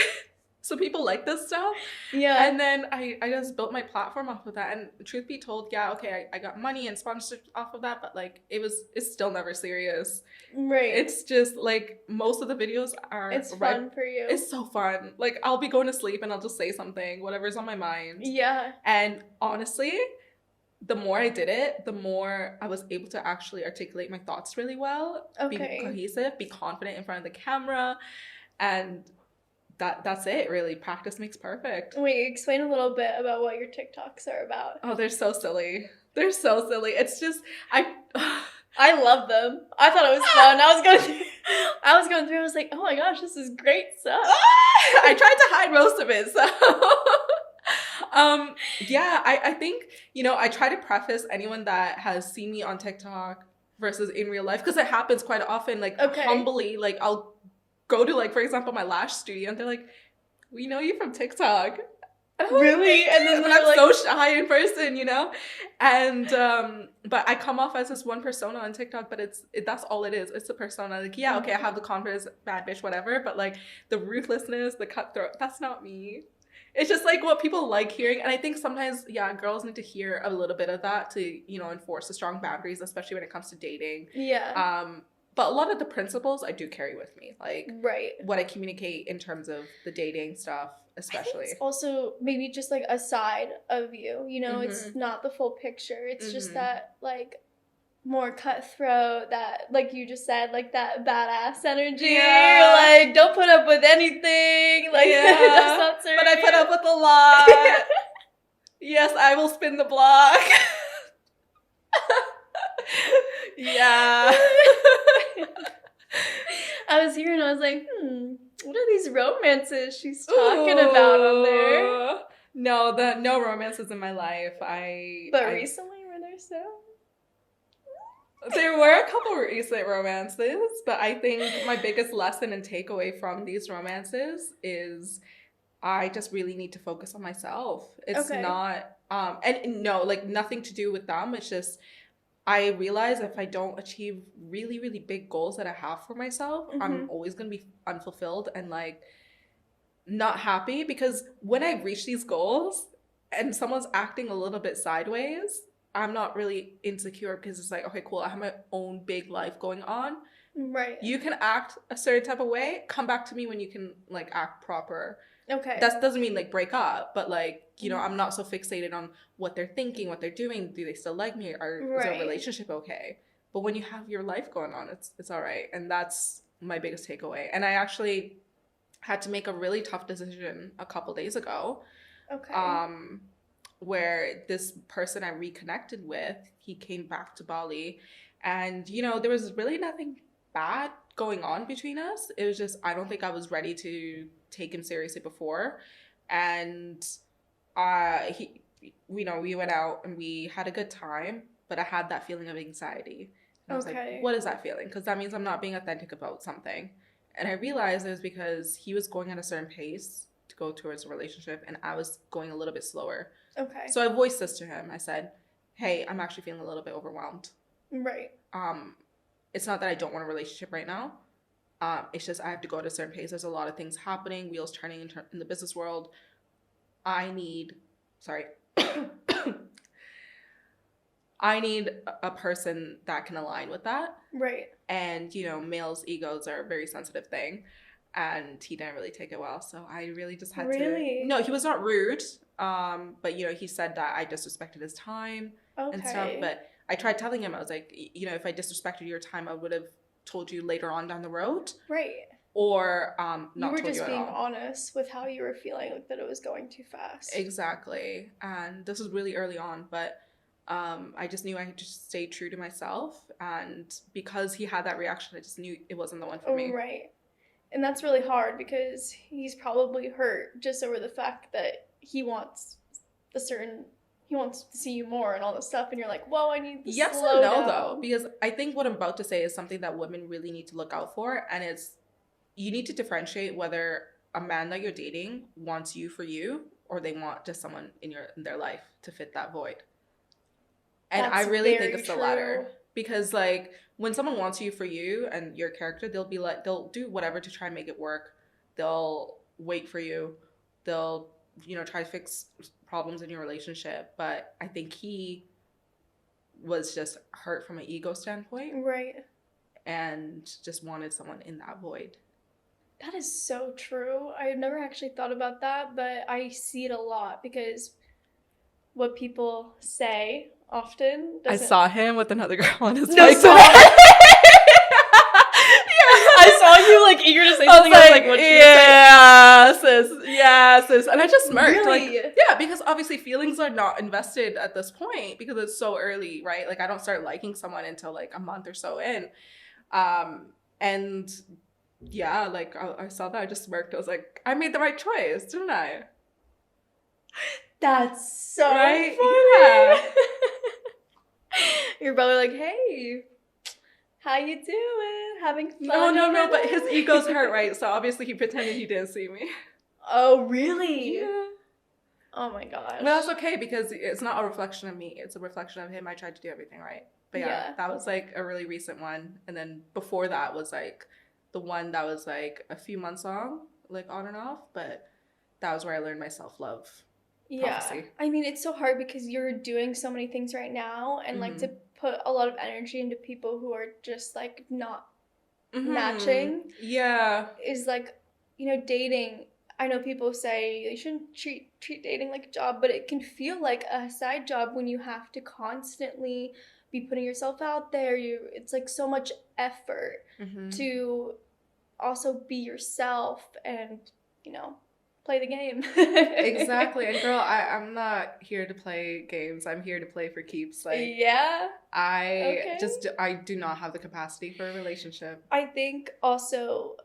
So people like this stuff. Yeah. And then I just built my platform off of that. And truth be told, yeah, okay, I got money and sponsorships off of that, but like it's still never serious. Right. It's just like most of the videos are fun for you. It's so fun. Like I'll be going to sleep and I'll just say something, whatever's on my mind. Yeah. And honestly, the more I did it, the more I was able to actually articulate my thoughts really well. Okay. Be cohesive, be confident in front of the camera, and that's it, really. Practice makes perfect. Wait, explain a little bit about what your TikToks are about. Oh, they're so silly. They're so silly. It's just, I love them. I thought it was fun. I was going through, I was like, oh my gosh, this is great stuff. I tried to hide most of it, so. I think, I try to preface anyone that has seen me on TikTok versus in real life, because it happens quite often, like humbly, like I'll go to, like, for example, my lash studio, and they're like, we know you from TikTok. Really? And then I'm like, so shy in person, and but I come off as this one persona on TikTok, but that's all it is. It's a persona. Like, yeah, okay, I have the confidence, bad bitch, whatever, but like the ruthlessness, the cutthroat, that's not me. It's just like what people like hearing. And I think sometimes, girls need to hear a little bit of that to, enforce the strong boundaries, especially when it comes to dating. Yeah. But a lot of the principles I do carry with me, like right. what I communicate in terms of the dating stuff, especially. It's also maybe just like a side of you, mm-hmm. It's not the full picture. It's mm-hmm. just that like more cutthroat, that, like you just said, like that badass energy. Yeah. You're like, don't put up with anything. Like, that's not serious. But I put up with a lot. Yes, I will spin the block. Yeah. I was here and I was like, What are these romances she's talking about on there? No romances in my life. Recently, were there some? There were a couple recent romances, but I think my biggest lesson and takeaway from these romances is I just really need to focus on myself. It's not, and no, like nothing to do with them. It's just, I realize if I don't achieve really, really big goals that I have for myself, I'm always going to be unfulfilled and like not happy, because when I reach these goals and someone's acting a little bit sideways, I'm not really insecure, because it's like, okay, cool, I have my own big life going on. Right. You can act a certain type of way. Come back to me when you can like act proper. Okay. That doesn't mean like break up, but like, you know, I'm not so fixated on what they're thinking, what they're doing. Do they still like me? Or is our relationship okay? But when you have your life going on, it's all right. And that's my biggest takeaway. And I actually had to make a really tough decision a couple days ago. Okay. Where this person I reconnected with, he came back to Bali, and you know, there was really nothing bad going on between us. It was just, I don't think I was ready to take him seriously before. And we went out and we had a good time, but I had that feeling of anxiety. And I was like, what is that feeling? Because that means I'm not being authentic about something. And I realized it was because he was going at a certain pace to go towards a relationship, and I was going a little bit slower. Okay. So I voiced this to him. I said, hey, I'm actually feeling a little bit overwhelmed. Right. It's not that I don't want a relationship right now. It's just I have to go at a certain pace. There's a lot of things happening, wheels turning in the business world. I need a person that can align with that. Right. And, you know, males' egos are a very sensitive thing. And he didn't really take it well. So I really just had to... No, he was not rude. But, you know, he said that I disrespected his time and stuff. But I tried telling him, I was like, you know, if I disrespected your time, I would have told you later on down the road. Right. Or not told you at all. You were just being honest with how you were feeling, like that it was going too fast. Exactly. And this was really early on, but I just knew I had to stay true to myself. And because he had that reaction, I just knew it wasn't the one for me. Right. And that's really hard, because he's probably hurt just over the fact that he wants to see you more and all this stuff, and you're like, whoa, I need to slow down. Though, because I think what I'm about to say is something that women really need to look out for, and it's, you need to differentiate whether a man that you're dating wants you for you, or they want just someone in their life to fit that void. And I really think it's the latter. Because like when someone wants you for you and your character, they'll do whatever to try and make it work. They'll wait for you. They'll, you know, try to fix problems in your relationship. But I think he was just hurt from an ego standpoint. Right. And just wanted someone in that void. That is so true. I've never actually thought about that, but I see it a lot, because what people say often I saw him with another girl on his bike today. I saw you like eager to say something. I was like, what you say? Yeah, sis. And I just smirked. Really? Like, yeah, because obviously feelings are not invested at this point, because it's so early, right? Like I don't start liking someone until like a month or so in. And yeah, like I saw that, I just smirked. I was like, I made the right choice, didn't I? That's so funny. Yeah. You're probably like, hey, how you doing? Having fun? No, but his ego's hurt, right? So obviously he pretended he didn't see me. Oh, really? Yeah. Oh my gosh. But that's okay, because it's not a reflection of me. It's a reflection of him. I tried to do everything right. But yeah, that was like a really recent one. And then before that was like the one that was like a few months long, like on and off. But that was where I learned my self-love. Yeah. Prophecy. I mean, it's so hard because you're doing so many things right now, and like to put a lot of energy into people who are just like not matching. Yeah. Is like, you know, dating. I know people say you shouldn't treat dating like a job, but it can feel like a side job when you have to constantly be putting yourself out there. It's like so much effort to also be yourself and, you know, play the game. Exactly. And girl, I'm not here to play games. I'm here to play for keeps. Like, yeah. I do not have the capacity for a relationship. I think also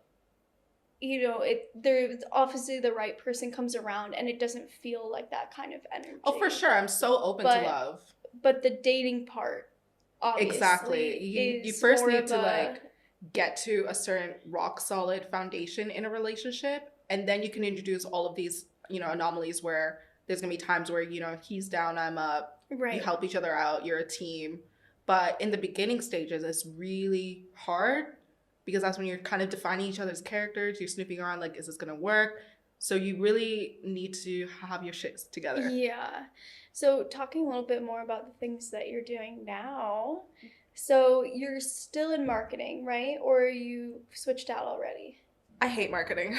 there's obviously the right person comes around and it doesn't feel like that kind of energy. Oh, for sure. I'm so open to love. But the dating part, obviously, exactly. You first need to like get to a certain rock solid foundation in a relationship, and then you can introduce all of these, anomalies where there's gonna be times where, he's down, I'm up, you help each other out, you're a team. But in the beginning stages, it's really hard because that's when you're kind of defining each other's characters. You're snooping around like, is this gonna work? So you really need to have your shit together. Yeah. So talking a little bit more about the things that you're doing now. So you're still in marketing, right? Or you switched out already? I hate marketing.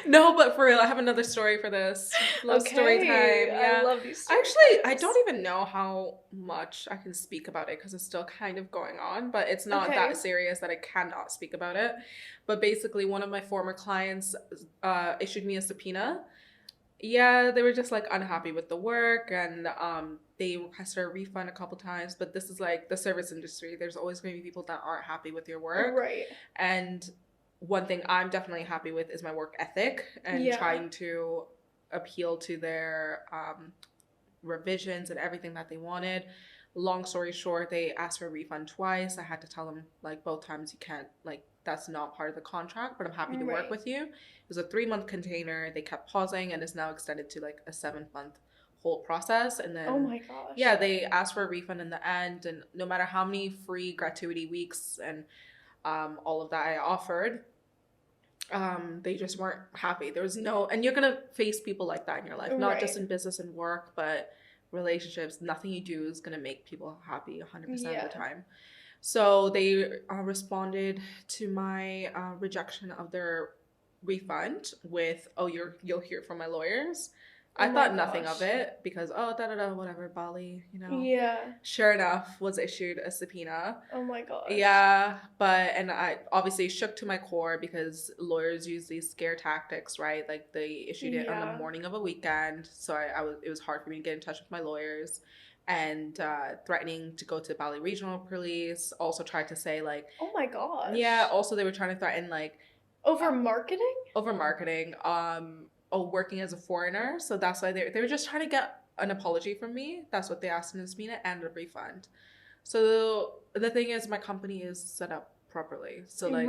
No, but for real, I have another story for this. Love story time. Yeah. I love these stories. Actually, I don't even know how much I can speak about it because it's still kind of going on, but it's not that serious that I cannot speak about it. But basically, one of my former clients issued me a subpoena. Yeah, they were just like unhappy with the work, and they requested a refund a couple times. But this is like the service industry. There's always going to be people that aren't happy with your work. Right. And one thing I'm definitely happy with is my work ethic and trying to appeal to their revisions and everything that they wanted. Long story short, they asked for a refund twice. I had to tell them like both times you can't, like that's not part of the contract, but I'm happy to work with you. It was a 3-month container. They kept pausing and it's now extended to like a 7-month whole process. And then, oh my gosh. Yeah, they asked for a refund in the end. And no matter how many free gratuity weeks and all of that I offered, they just weren't happy. There was and you're gonna face people like that in your life, not just in business and work, but relationships. Nothing you do is gonna make people happy 100% of the time. So they responded to my rejection of their refund with, "Oh, you'll hear from my lawyers." I thought nothing of it because, whatever, Bali, Yeah. Sure enough, was issued a subpoena. Oh my gosh. Yeah, and I obviously shook to my core because lawyers use these scare tactics, right? Like they issued it on the morning of a weekend, so it was hard for me to get in touch with my lawyers, and threatening to go to Bali Regional Police. Also tried to say like, oh my gosh. Yeah. Also, they were trying to threaten like over marketing. Working as a foreigner. So that's why they were just trying to get an apology from me. That's what they asked in the subpoena, and a refund. So the thing is, my company is set up properly. So like,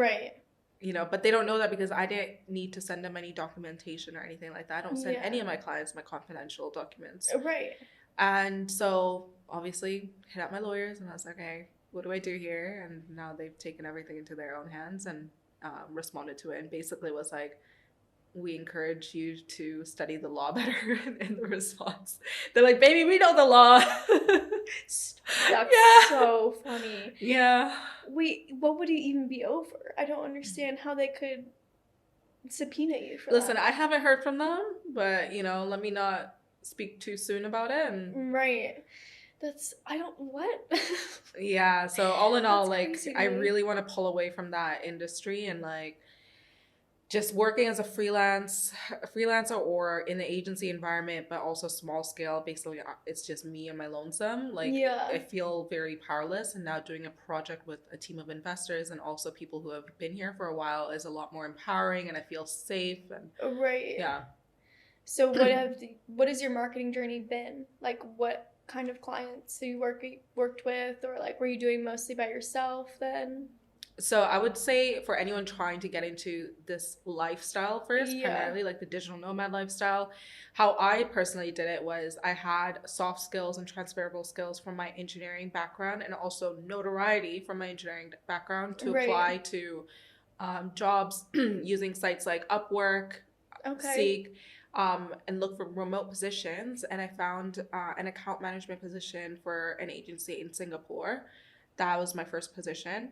but they don't know that because I didn't need to send them any documentation or anything like that. I don't send any of my clients my confidential documents. Right. And so obviously hit up my lawyers and I was like, okay, what do I do here? And now they've taken everything into their own hands and responded to it, and basically was like, we encourage you to study the law better. In the response, they're like, baby, we know the law. That's so funny. Yeah. Wait, what would it even be over? I don't understand how they could subpoena you for Listen, I haven't heard from them, but let me not speak too soon about it. And what? Yeah, so all in all, like, I really want to pull away from that industry and like just working as a freelancer or in the agency environment, but also small scale. Basically, it's just me and my lonesome. Like, I feel very powerless. And now doing a project with a team of investors and also people who have been here for a while is a lot more empowering, and I feel safe. And yeah. So what has your marketing journey been? Like, what kind of clients have you worked with, or like, were you doing mostly by yourself then? So I would say for anyone trying to get into this lifestyle first, primarily like the digital nomad lifestyle, how I personally did it was I had soft skills and transferable skills from my engineering background, and also notoriety from my engineering background to apply to jobs using sites like Upwork, Seek, and look for remote positions. And I found an account management position for an agency in Singapore. That was my first position.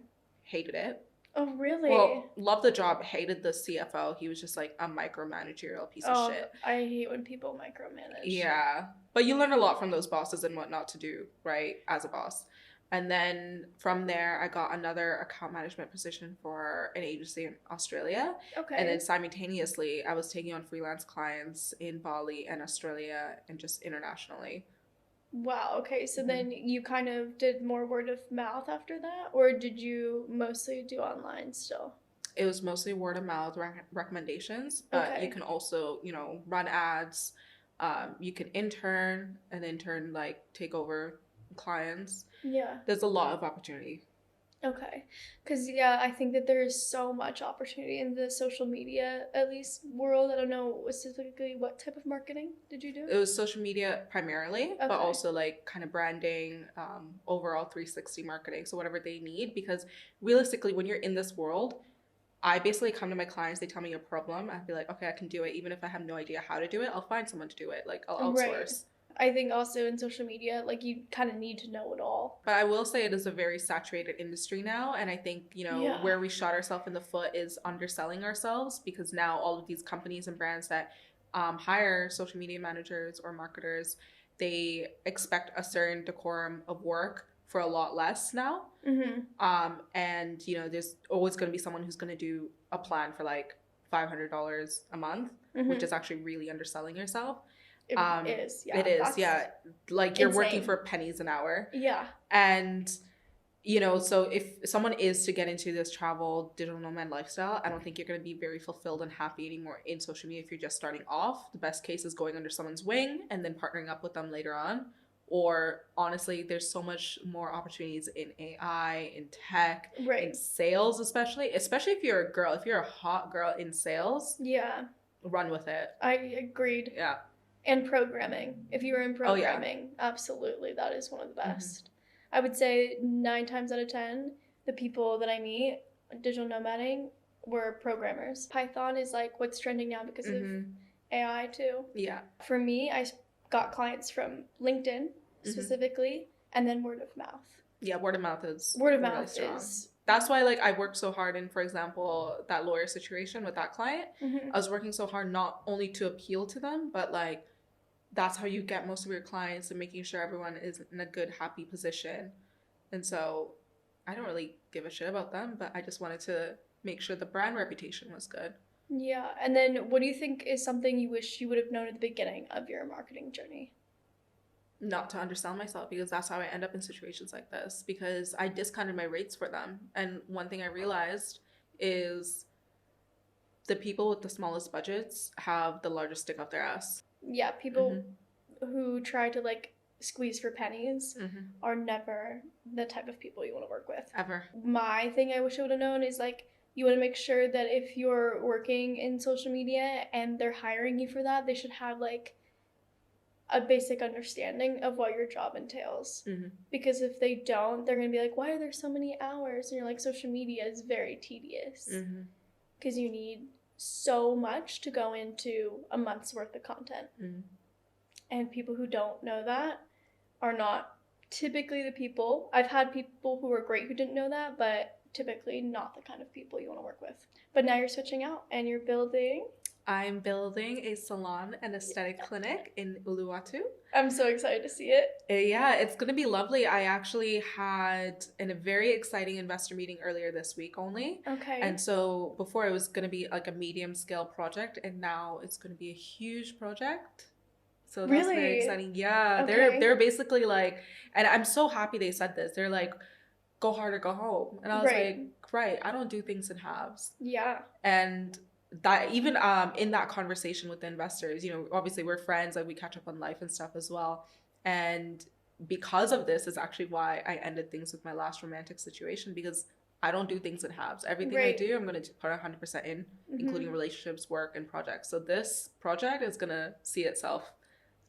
Hated it. Oh, really? Well, loved the job, hated the CFO. He was just like a micromanagerial piece of shit. I hate when people micromanage. Yeah. But you learn a lot from those bosses and what not to do, right, as a boss. And then from there, I got another account management position for an agency in Australia. Okay. And then simultaneously, I was taking on freelance clients in Bali and Australia and just internationally. Wow, okay, so then you kind of did more word of mouth after that, or did you mostly do online still? It was mostly word of mouth recommendations, but you can also, run ads. You can intern, an intern like take over clients. Yeah. There's a lot of opportunity. Okay. Because, yeah, I think that there is so much opportunity in the social media, at least, world. I don't know specifically what type of marketing did you do? It was social media primarily, but also like kind of branding, overall 360 marketing. So whatever they need, because realistically, when you're in this world, I basically come to my clients, they tell me a problem. I'd be like, okay, I can do it. Even if I have no idea how to do it, I'll find someone to do it. Like, I'll outsource. Right. I think also in social media, like, you kind of need to know it all. But I will say it is a very saturated industry now. And I think, where we shot ourselves in the foot is underselling ourselves, because now all of these companies and brands that hire social media managers or marketers, they expect a certain decorum of work for a lot less now. And, there's always going to be someone who's going to do a plan for like $500 a month, which is actually really underselling yourself. It is, yeah. It is, yeah. Like, you're working for pennies an hour. Yeah. And, so if someone is to get into this travel digital nomad lifestyle, I don't think you're going to be very fulfilled and happy anymore in social media if you're just starting off. The best case is going under someone's wing and then partnering up with them later on. Or honestly, there's so much more opportunities in AI, in tech, in sales, especially if you're a girl, if you're a hot girl in sales, yeah, run with it. I agreed. Yeah. And programming. If you were in programming, absolutely, that is one of the best. I would say 9 times out of 10, the people that I meet digital nomading were programmers. Python is like what's trending now because of AI too. Yeah. For me, I got clients from LinkedIn specifically, and then word of mouth. Yeah, word of mouth is that's why, like, I worked so hard in, for example, that lawyer situation with that client. I was working so hard not only to appeal to them, but like that's how you get most of your clients, and making sure everyone is in a good, happy position. And so I don't really give a shit about them, but I just wanted to make sure the brand reputation was good. Yeah. And then what do you think is something you wish you would have known at the beginning of your marketing journey? Not to undersell myself, because that's how I end up in situations like this, because I discounted my rates for them. And one thing I realized is the people with the smallest budgets have the largest stick up their ass. Yeah, people who try to like squeeze for pennies are never the type of people you want to work with. Ever. My thing I wish I would have known is like, you want to make sure that if you're working in social media and they're hiring you for that, they should have like a basic understanding of what your job entails. Because if they don't, they're going to be like, why are there so many hours? And you're like, social media is very tedious. Because you need so much to go into a month's worth of content. And people who don't know that are not typically the people. I've had people who were great who didn't know that, but typically not the kind of people you want to work with. But now you're switching out and you're building... I'm building a salon and aesthetic clinic in Uluwatu. I'm so excited to see it. Yeah, it's going to be lovely. I actually had a very exciting investor meeting earlier this week only. Okay. And so before it was going to be like a medium scale project, and now it's going to be a huge project. So that's very exciting. Yeah, okay. They're basically like, and I'm so happy they said this. They're like, go hard or go home. And I was like, right, I don't do things in halves. Yeah. And that even in that conversation with the investors, obviously we're friends, like we catch up on life and stuff as well. And because of this is actually why I ended things with my last romantic situation, because I don't do things in halves. Everything I do, I'm going to put 100% in, including relationships, work, and projects. So this project is going to see itself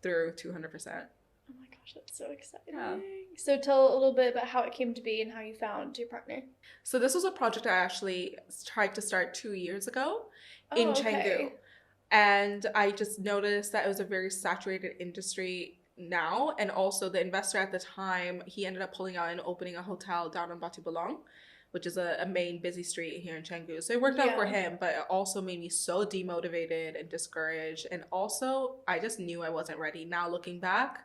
through 200%. Oh my gosh, that's so exciting. Yeah. So tell a little bit about how it came to be and how you found your partner. So this was a project I actually tried to start 2 years ago in Canggu. And I just noticed that it was a very saturated industry now. And also the investor at the time, he ended up pulling out and opening a hotel down on Batu Belong, which is a main busy street here in Canggu. So it worked out for him, but it also made me so demotivated and discouraged. And also I just knew I wasn't ready. Now looking back,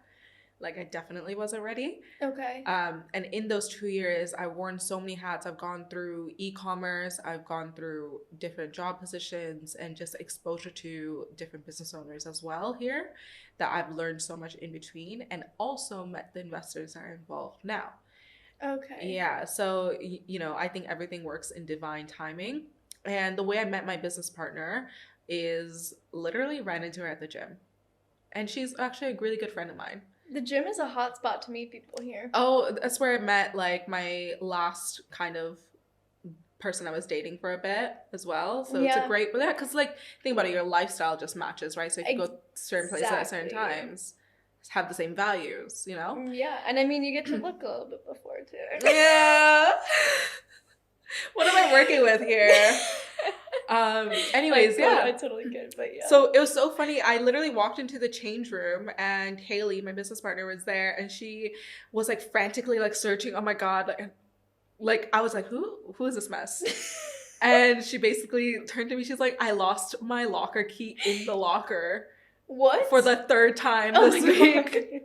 like I definitely wasn't ready. Okay. And in those 2 years, I've worn so many hats. I've gone through e-commerce. I've gone through different job positions and just exposure to different business owners as well here, that I've learned so much in between, and also met the investors that are involved now. Okay. Yeah. So, I think everything works in divine timing. And the way I met my business partner is literally ran into her at the gym. And she's actually a really good friend of mine. The gym is a hot spot to meet people here. Oh, that's where I met like my last kind of person I was dating for a bit as well. So it's a great, but yeah, because like think about it, your lifestyle just matches, right? So if you go certain places at certain times, have the same values, you know? Yeah, and I mean you get to look a little bit before too. Yeah. What am I working with here? Anyways, like, I totally get, but yeah. So it was so funny. I literally walked into the change room and Haley, my business partner, was there, and she was like frantically like searching. Oh my god! Like I was like, who is this mess? And she basically turned to me. She's like, I lost my locker key in the locker. What? For the third time this week.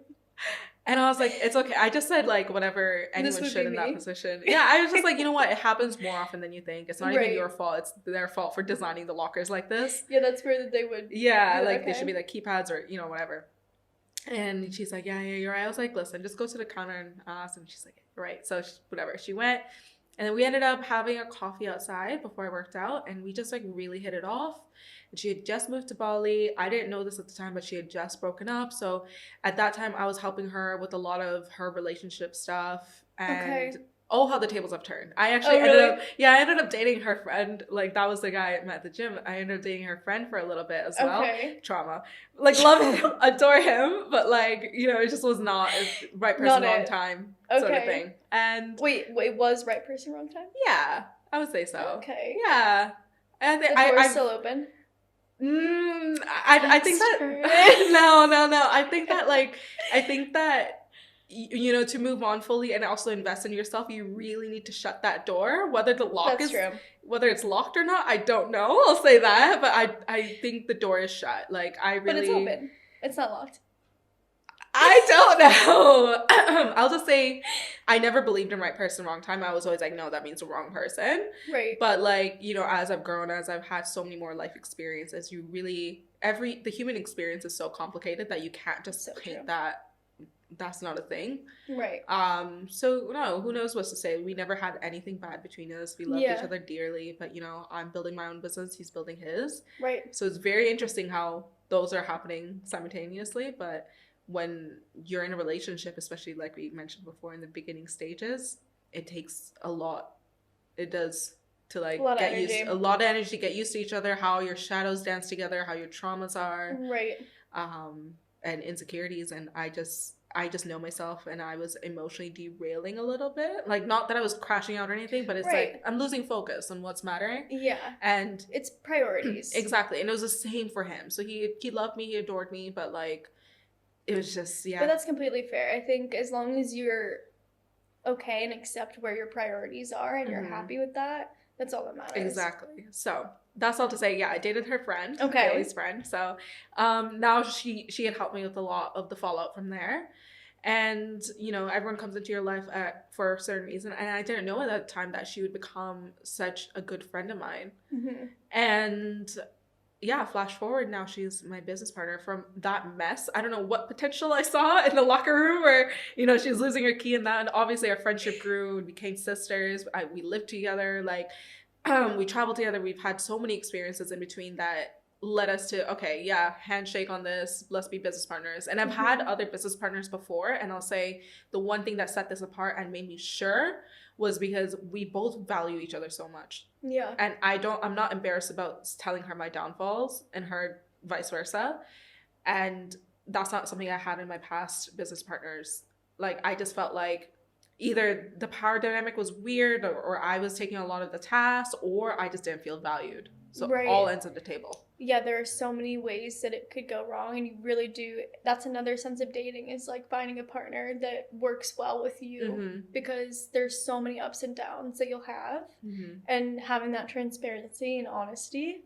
And I was like, it's okay. I just said like whatever anyone should in that position. Yeah, I was just like, you know what? It happens more often than you think. It's not even your fault. It's their fault for designing the lockers like this. Yeah, that's where they would. Yeah, like they should be like keypads or, you know, whatever. And she's like, yeah, you're right. I was like, listen, just go to the counter and ask. And she's like, right. So whatever. She went. And then we ended up having a coffee outside before I worked out. And we just like really hit it off. And she had just moved to Bali. I didn't know this at the time, but she had just broken up. So at that time, I was helping her with a lot of her relationship stuff. And oh, how the tables have turned. I actually ended up dating her friend. Like, that was the guy I met at the gym. I ended up dating her friend for a little bit as well. Trauma. Like, love him, adore him. But, like, you know, it just was not right person, wrong time sort of thing. And Wait, was right person, wrong time? Yeah, I would say so. Okay. Yeah. And the door's still open? I think that no. I think that you know, to move on fully and also invest in yourself, you really need to shut that door. Whether whether it's locked or not, I don't know. I'll say that, but I think the door is shut. Like but it's open. It's not locked. I don't know. I'll just say I never believed in right person, wrong time. I was always like, no, that means the wrong person. Right. But like, you know, as I've grown, as I've had so many more life experiences, you really, the human experience is so complicated that you can't just paint that that's not a thing. Right. So no, who knows what to say. We never had anything bad between us. We loved each other dearly, but you know, I'm building my own business, he's building his. Right. So it's very interesting how those are happening simultaneously, but when you're in a relationship, especially like we mentioned before in the beginning stages, it takes a lot. It does to like a lot of energy to get used to each other, how your shadows dance together, how your traumas are. Right. And insecurities. And I just know myself, and I was emotionally derailing a little bit. Like, not that I was crashing out or anything, but it's like I'm losing focus on what's mattering. Yeah. And it's priorities. Exactly. And it was the same for him. So he loved me, he adored me, but like it was just, But that's completely fair. I think as long as you're okay and accept where your priorities are and you're happy with that, that's all that matters. Exactly. So that's all to say. Yeah, I dated her friend, Haley's friend. So now she had helped me with a lot of the fallout from there. And, you know, everyone comes into your life for a certain reason. And I didn't know at that time that she would become such a good friend of mine. Mm-hmm. And yeah, flash forward, now she's my business partner. From that mess, I don't know what potential I saw in the locker room where, you know, she was losing her key and that. And obviously our friendship grew and became sisters. We lived together. Like, we traveled together. We've had so many experiences in between that led us to, okay, yeah, handshake on this. Let's be business partners. And I've had other business partners before. And I'll say the one thing that set this apart and made me sure was because we both value each other so much. Yeah. And I'm not embarrassed about telling her my downfalls and her vice versa. And that's not something I had in my past business partners. Like, I just felt like either the power dynamic was weird or I was taking a lot of the tasks or I just didn't feel valued. So all ends of the table. Yeah, there are so many ways that it could go wrong, and you really do. That's another sense of dating, is like finding a partner that works well with you, because there's so many ups and downs that you'll have, and having that transparency and honesty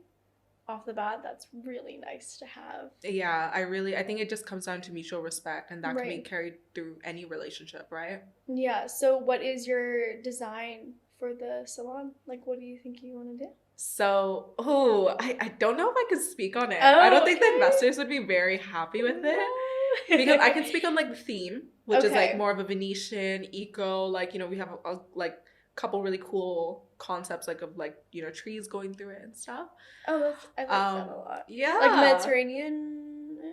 off the bat, that's really nice to have. Yeah, I think it just comes down to mutual respect, and that can be carried through any relationship, right? Yeah. So what is your design for the salon? Like, what do you think you want to do? So, I don't know if I can speak on it. I don't think the investors would be very happy with it. Because I can speak on like the theme, which is like more of a Venetian, eco, like, you know, we have a like couple really cool concepts like of like, you know, trees going through it and stuff. Oh, I like that a lot. Yeah. Like Mediterranean?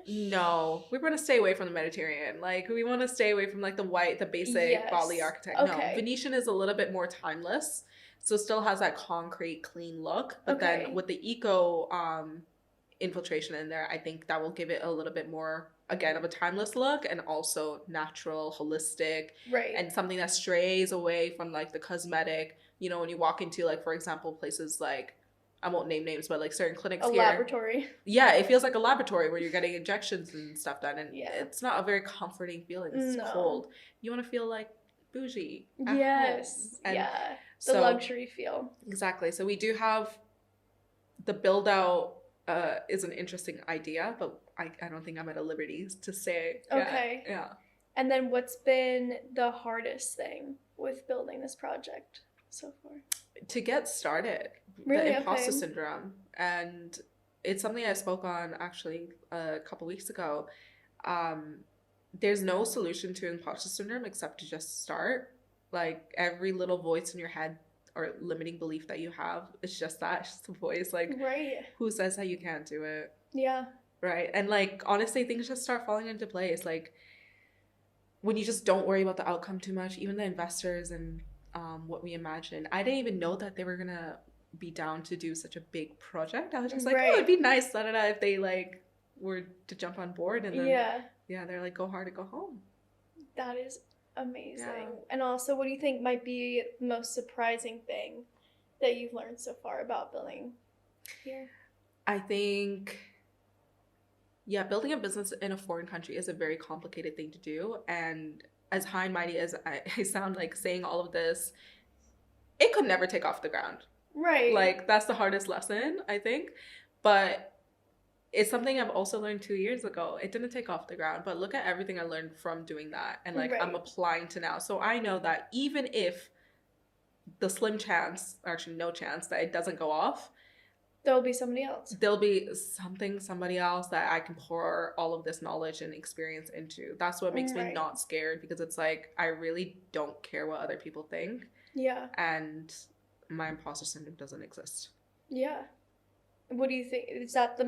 No, we want to stay away from the Mediterranean. Like, we want to stay away from like the basic Bali architect. Okay. No, Venetian is a little bit more timeless, so it still has that concrete, clean look. But then with the eco infiltration in there, I think that will give it a little bit more, again, of a timeless look, and also natural, holistic, right? And something that strays away from like the cosmetic. You know, when you walk into, like, for example, places like, I won't name names, but like certain clinics here. A laboratory. Yeah, it feels like a laboratory where you're getting injections and stuff done, and it's not a very comforting feeling. It's cold. You want to feel like bougie. Yes. Yeah. The luxury feel. Exactly. So we do have the build out is an interesting idea, but I don't think I'm at a liberty to say. Okay. Yeah. And then what's been the hardest thing with building this project so far? To get started. Really? The imposter syndrome. And it's something I spoke on actually a couple weeks ago. There's no solution to imposter syndrome except to just start. Like, every little voice in your head or limiting belief that you have, it's just that. It's just a voice. Like, right. Who says that you can't do it? Yeah. Right. And like, honestly, things just start falling into place. Like, when you just don't worry about the outcome too much, even the investors and what we imagined. I didn't even know that they were gonna be down to do such a big project. I was just like, oh, it'd be nice, if they like were to jump on board, and then they're like, go hard or go home. That is amazing. Yeah. And also, what do you think might be the most surprising thing that you've learned so far about building here? I think, building a business in a foreign country is a very complicated thing to do, and as high and mighty as I sound like saying all of this, it could never take off the ground. Right. Like, that's the hardest lesson, I think. But it's something I've also learned 2 years ago. It didn't take off the ground, but look at everything I learned from doing that. And like, I'm applying to now. So I know that even if the slim chance, or actually no chance, that it doesn't go off, there'll be somebody else. There'll be somebody else that I can pour all of this knowledge and experience into. That's what makes me not scared, because it's like, I really don't care what other people think. Yeah. And my imposter syndrome doesn't exist. Yeah. What do you think? Is that the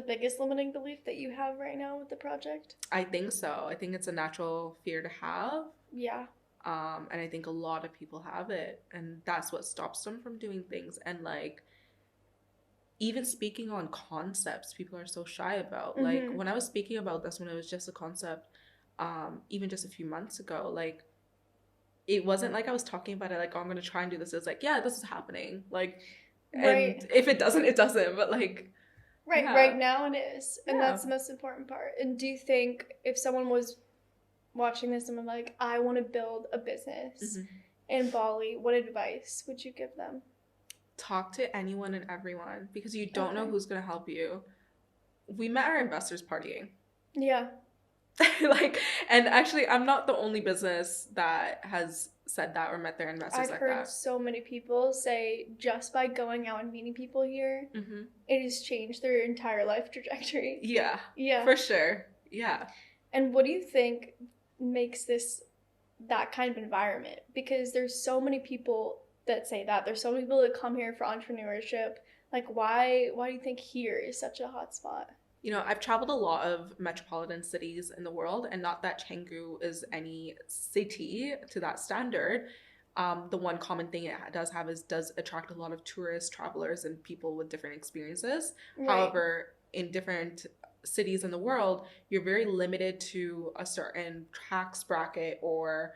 biggest limiting belief that you have right now with the project? I think so. I think it's a natural fear to have. Yeah. And I think a lot of people have it, and that's what stops them from doing things. And like, even speaking on concepts, people are so shy about. Mm-hmm. Like, when I was speaking about this, when it was just a concept, even just a few months ago, like, it wasn't like I was talking about it like, oh, I'm going to try and do this. It's like, yeah, this is happening. Like, and if it doesn't, it doesn't. But like, right now it is. And that's the most important part. And do you think if someone was watching this and I'm like, I want to build a business in Bali, what advice would you give them? Talk to anyone and everyone, because you don't know who's going to help you. We met our investors partying. Yeah. Like, and actually, I'm not the only business that has said that or met their investors like that. I've heard so many people say just by going out and meeting people here, it has changed their entire life trajectory. Yeah. Yeah. For sure. Yeah. And what do you think makes this that kind of environment? Because there's so many people that say that. There's so many people that come here for entrepreneurship. Like, why do you think here is such a hot spot? You know, I've traveled a lot of metropolitan cities in the world, and not that Canggu is any city to that standard. The one common thing it does attract a lot of tourists, travelers, and people with different experiences. Right. However, in different cities in the world, you're very limited to a certain tax bracket or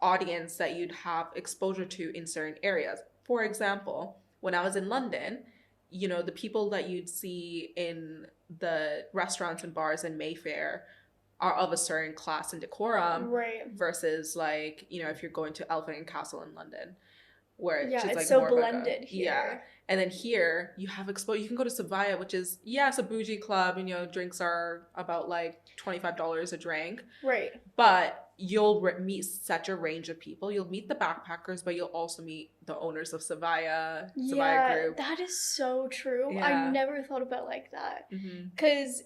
audience that you'd have exposure to in certain areas. For example, when I was in London, you know, the people that you'd see in the restaurants and bars in Mayfair are of a certain class and decorum, versus like, you know, if you're going to Elephant and Castle in London, where it's just like so more blended here. Yeah. And then here you have exposure. You can go to Savaya, which is, it's a bougie club, and, you know, drinks are about like $25 a drink. Right. But you'll meet such a range of people. You'll meet the backpackers, but you'll also meet the owners of Savaya Group. That is so true. Yeah. I never thought about it like that. Because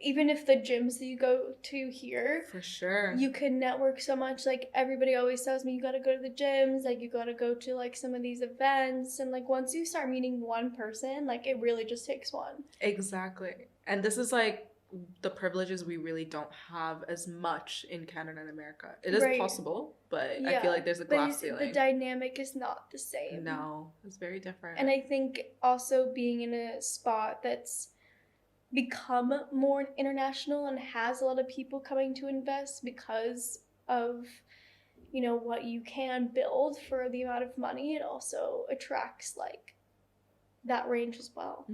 even if the gyms that you go to here, for sure, you can network so much. Like, everybody always tells me you gotta go to the gyms, like, you gotta go to, like, some of these events, and, like, once you start meeting one person, like, it really just takes one. Exactly. And this is, like, the privileges we really don't have as much in Canada and America. It is possible, but I feel like there's a glass ceiling. The dynamic is not the same. No, it's very different. And I think also being in a spot that's become more international and has a lot of people coming to invest because of, you know, what you can build for the amount of money, it also attracts, like, that range as well.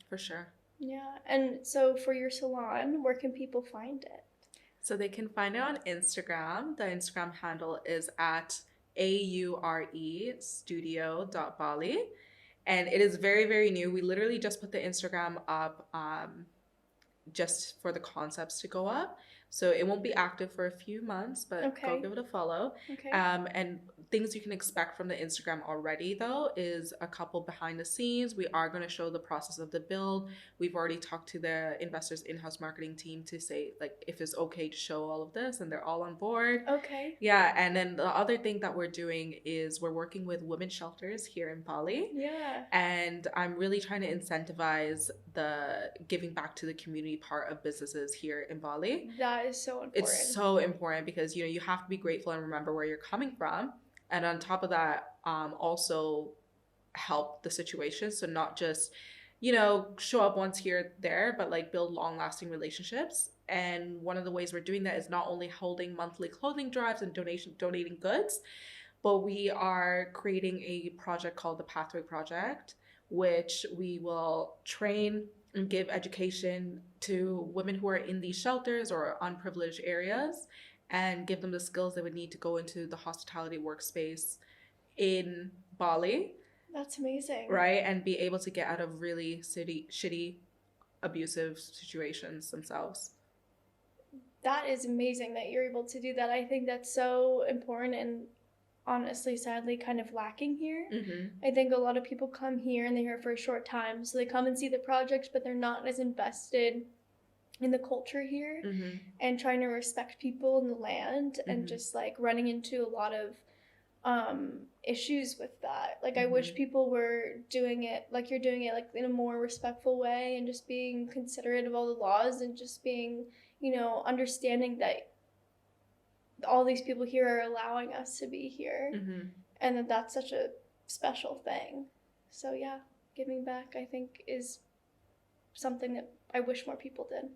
For sure. Yeah. And so for your salon, where can people find it? So they can find it on Instagram. The Instagram handle is at aurestudio.bali. And it is very, very new. We literally just put the Instagram up just for the concepts to go up. So it won't be active for a few months, but go give it a follow. And things you can expect from the Instagram already, though, is a couple behind the scenes. We are going to show the process of the build. We've already talked to the investors' in-house marketing team to say, like, if it's okay to show all of this, and they're all on board. Yeah, and then the other thing that we're doing is we're working with women's shelters here in Bali. And I'm really trying to incentivize the giving back to the community part of businesses here in Bali. That is so important. It's so important because, you know, you have to be grateful and remember where you're coming from. And on top of that, also help the situation. So not just, you know, show up once here, there, but like build long-lasting relationships. And one of the ways we're doing that is not only holding monthly clothing drives and donating goods, but we are creating a project called the Pathway Project, which we will train and give education to women who are in these shelters or unprivileged areas, and give them the skills they would need to go into the hospitality workspace in Bali. That's amazing. Right? And be able to get out of really shitty, abusive situations themselves. That is amazing that you're able to do that. I think that's so important and honestly, sadly, kind of lacking here. I think a lot of people come here and they're here for a short time. So they come and see the projects, but they're not as invested in the culture here and trying to respect people in the land and just like running into a lot of issues with that. Like I wish people were doing it like you're doing it, like in a more respectful way, and just being considerate of all the laws and just being, you know, understanding that all these people here are allowing us to be here and that that's such a special thing. So yeah, giving back, I think, is something that I wish more people did.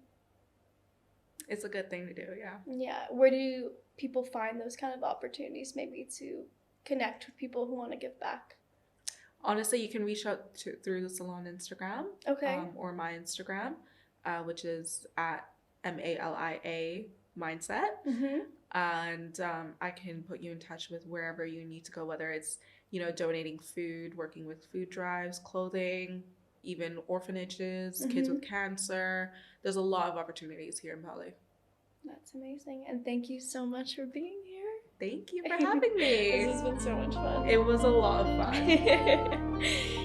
It's a good thing to do, yeah. Yeah. Where do people find those kind of opportunities maybe to connect with people who want to give back? Honestly, you can reach out through the salon Instagram. Or my Instagram, which is at MALIA Mindset. And I can put you in touch with wherever you need to go, whether it's, you know, donating food, working with food drives, clothing, even orphanages, kids with cancer. There's a lot of opportunities here in Bali. That's amazing. And thank you so much for being here. Thank you for having me. This has been so much fun. It was a lot of fun.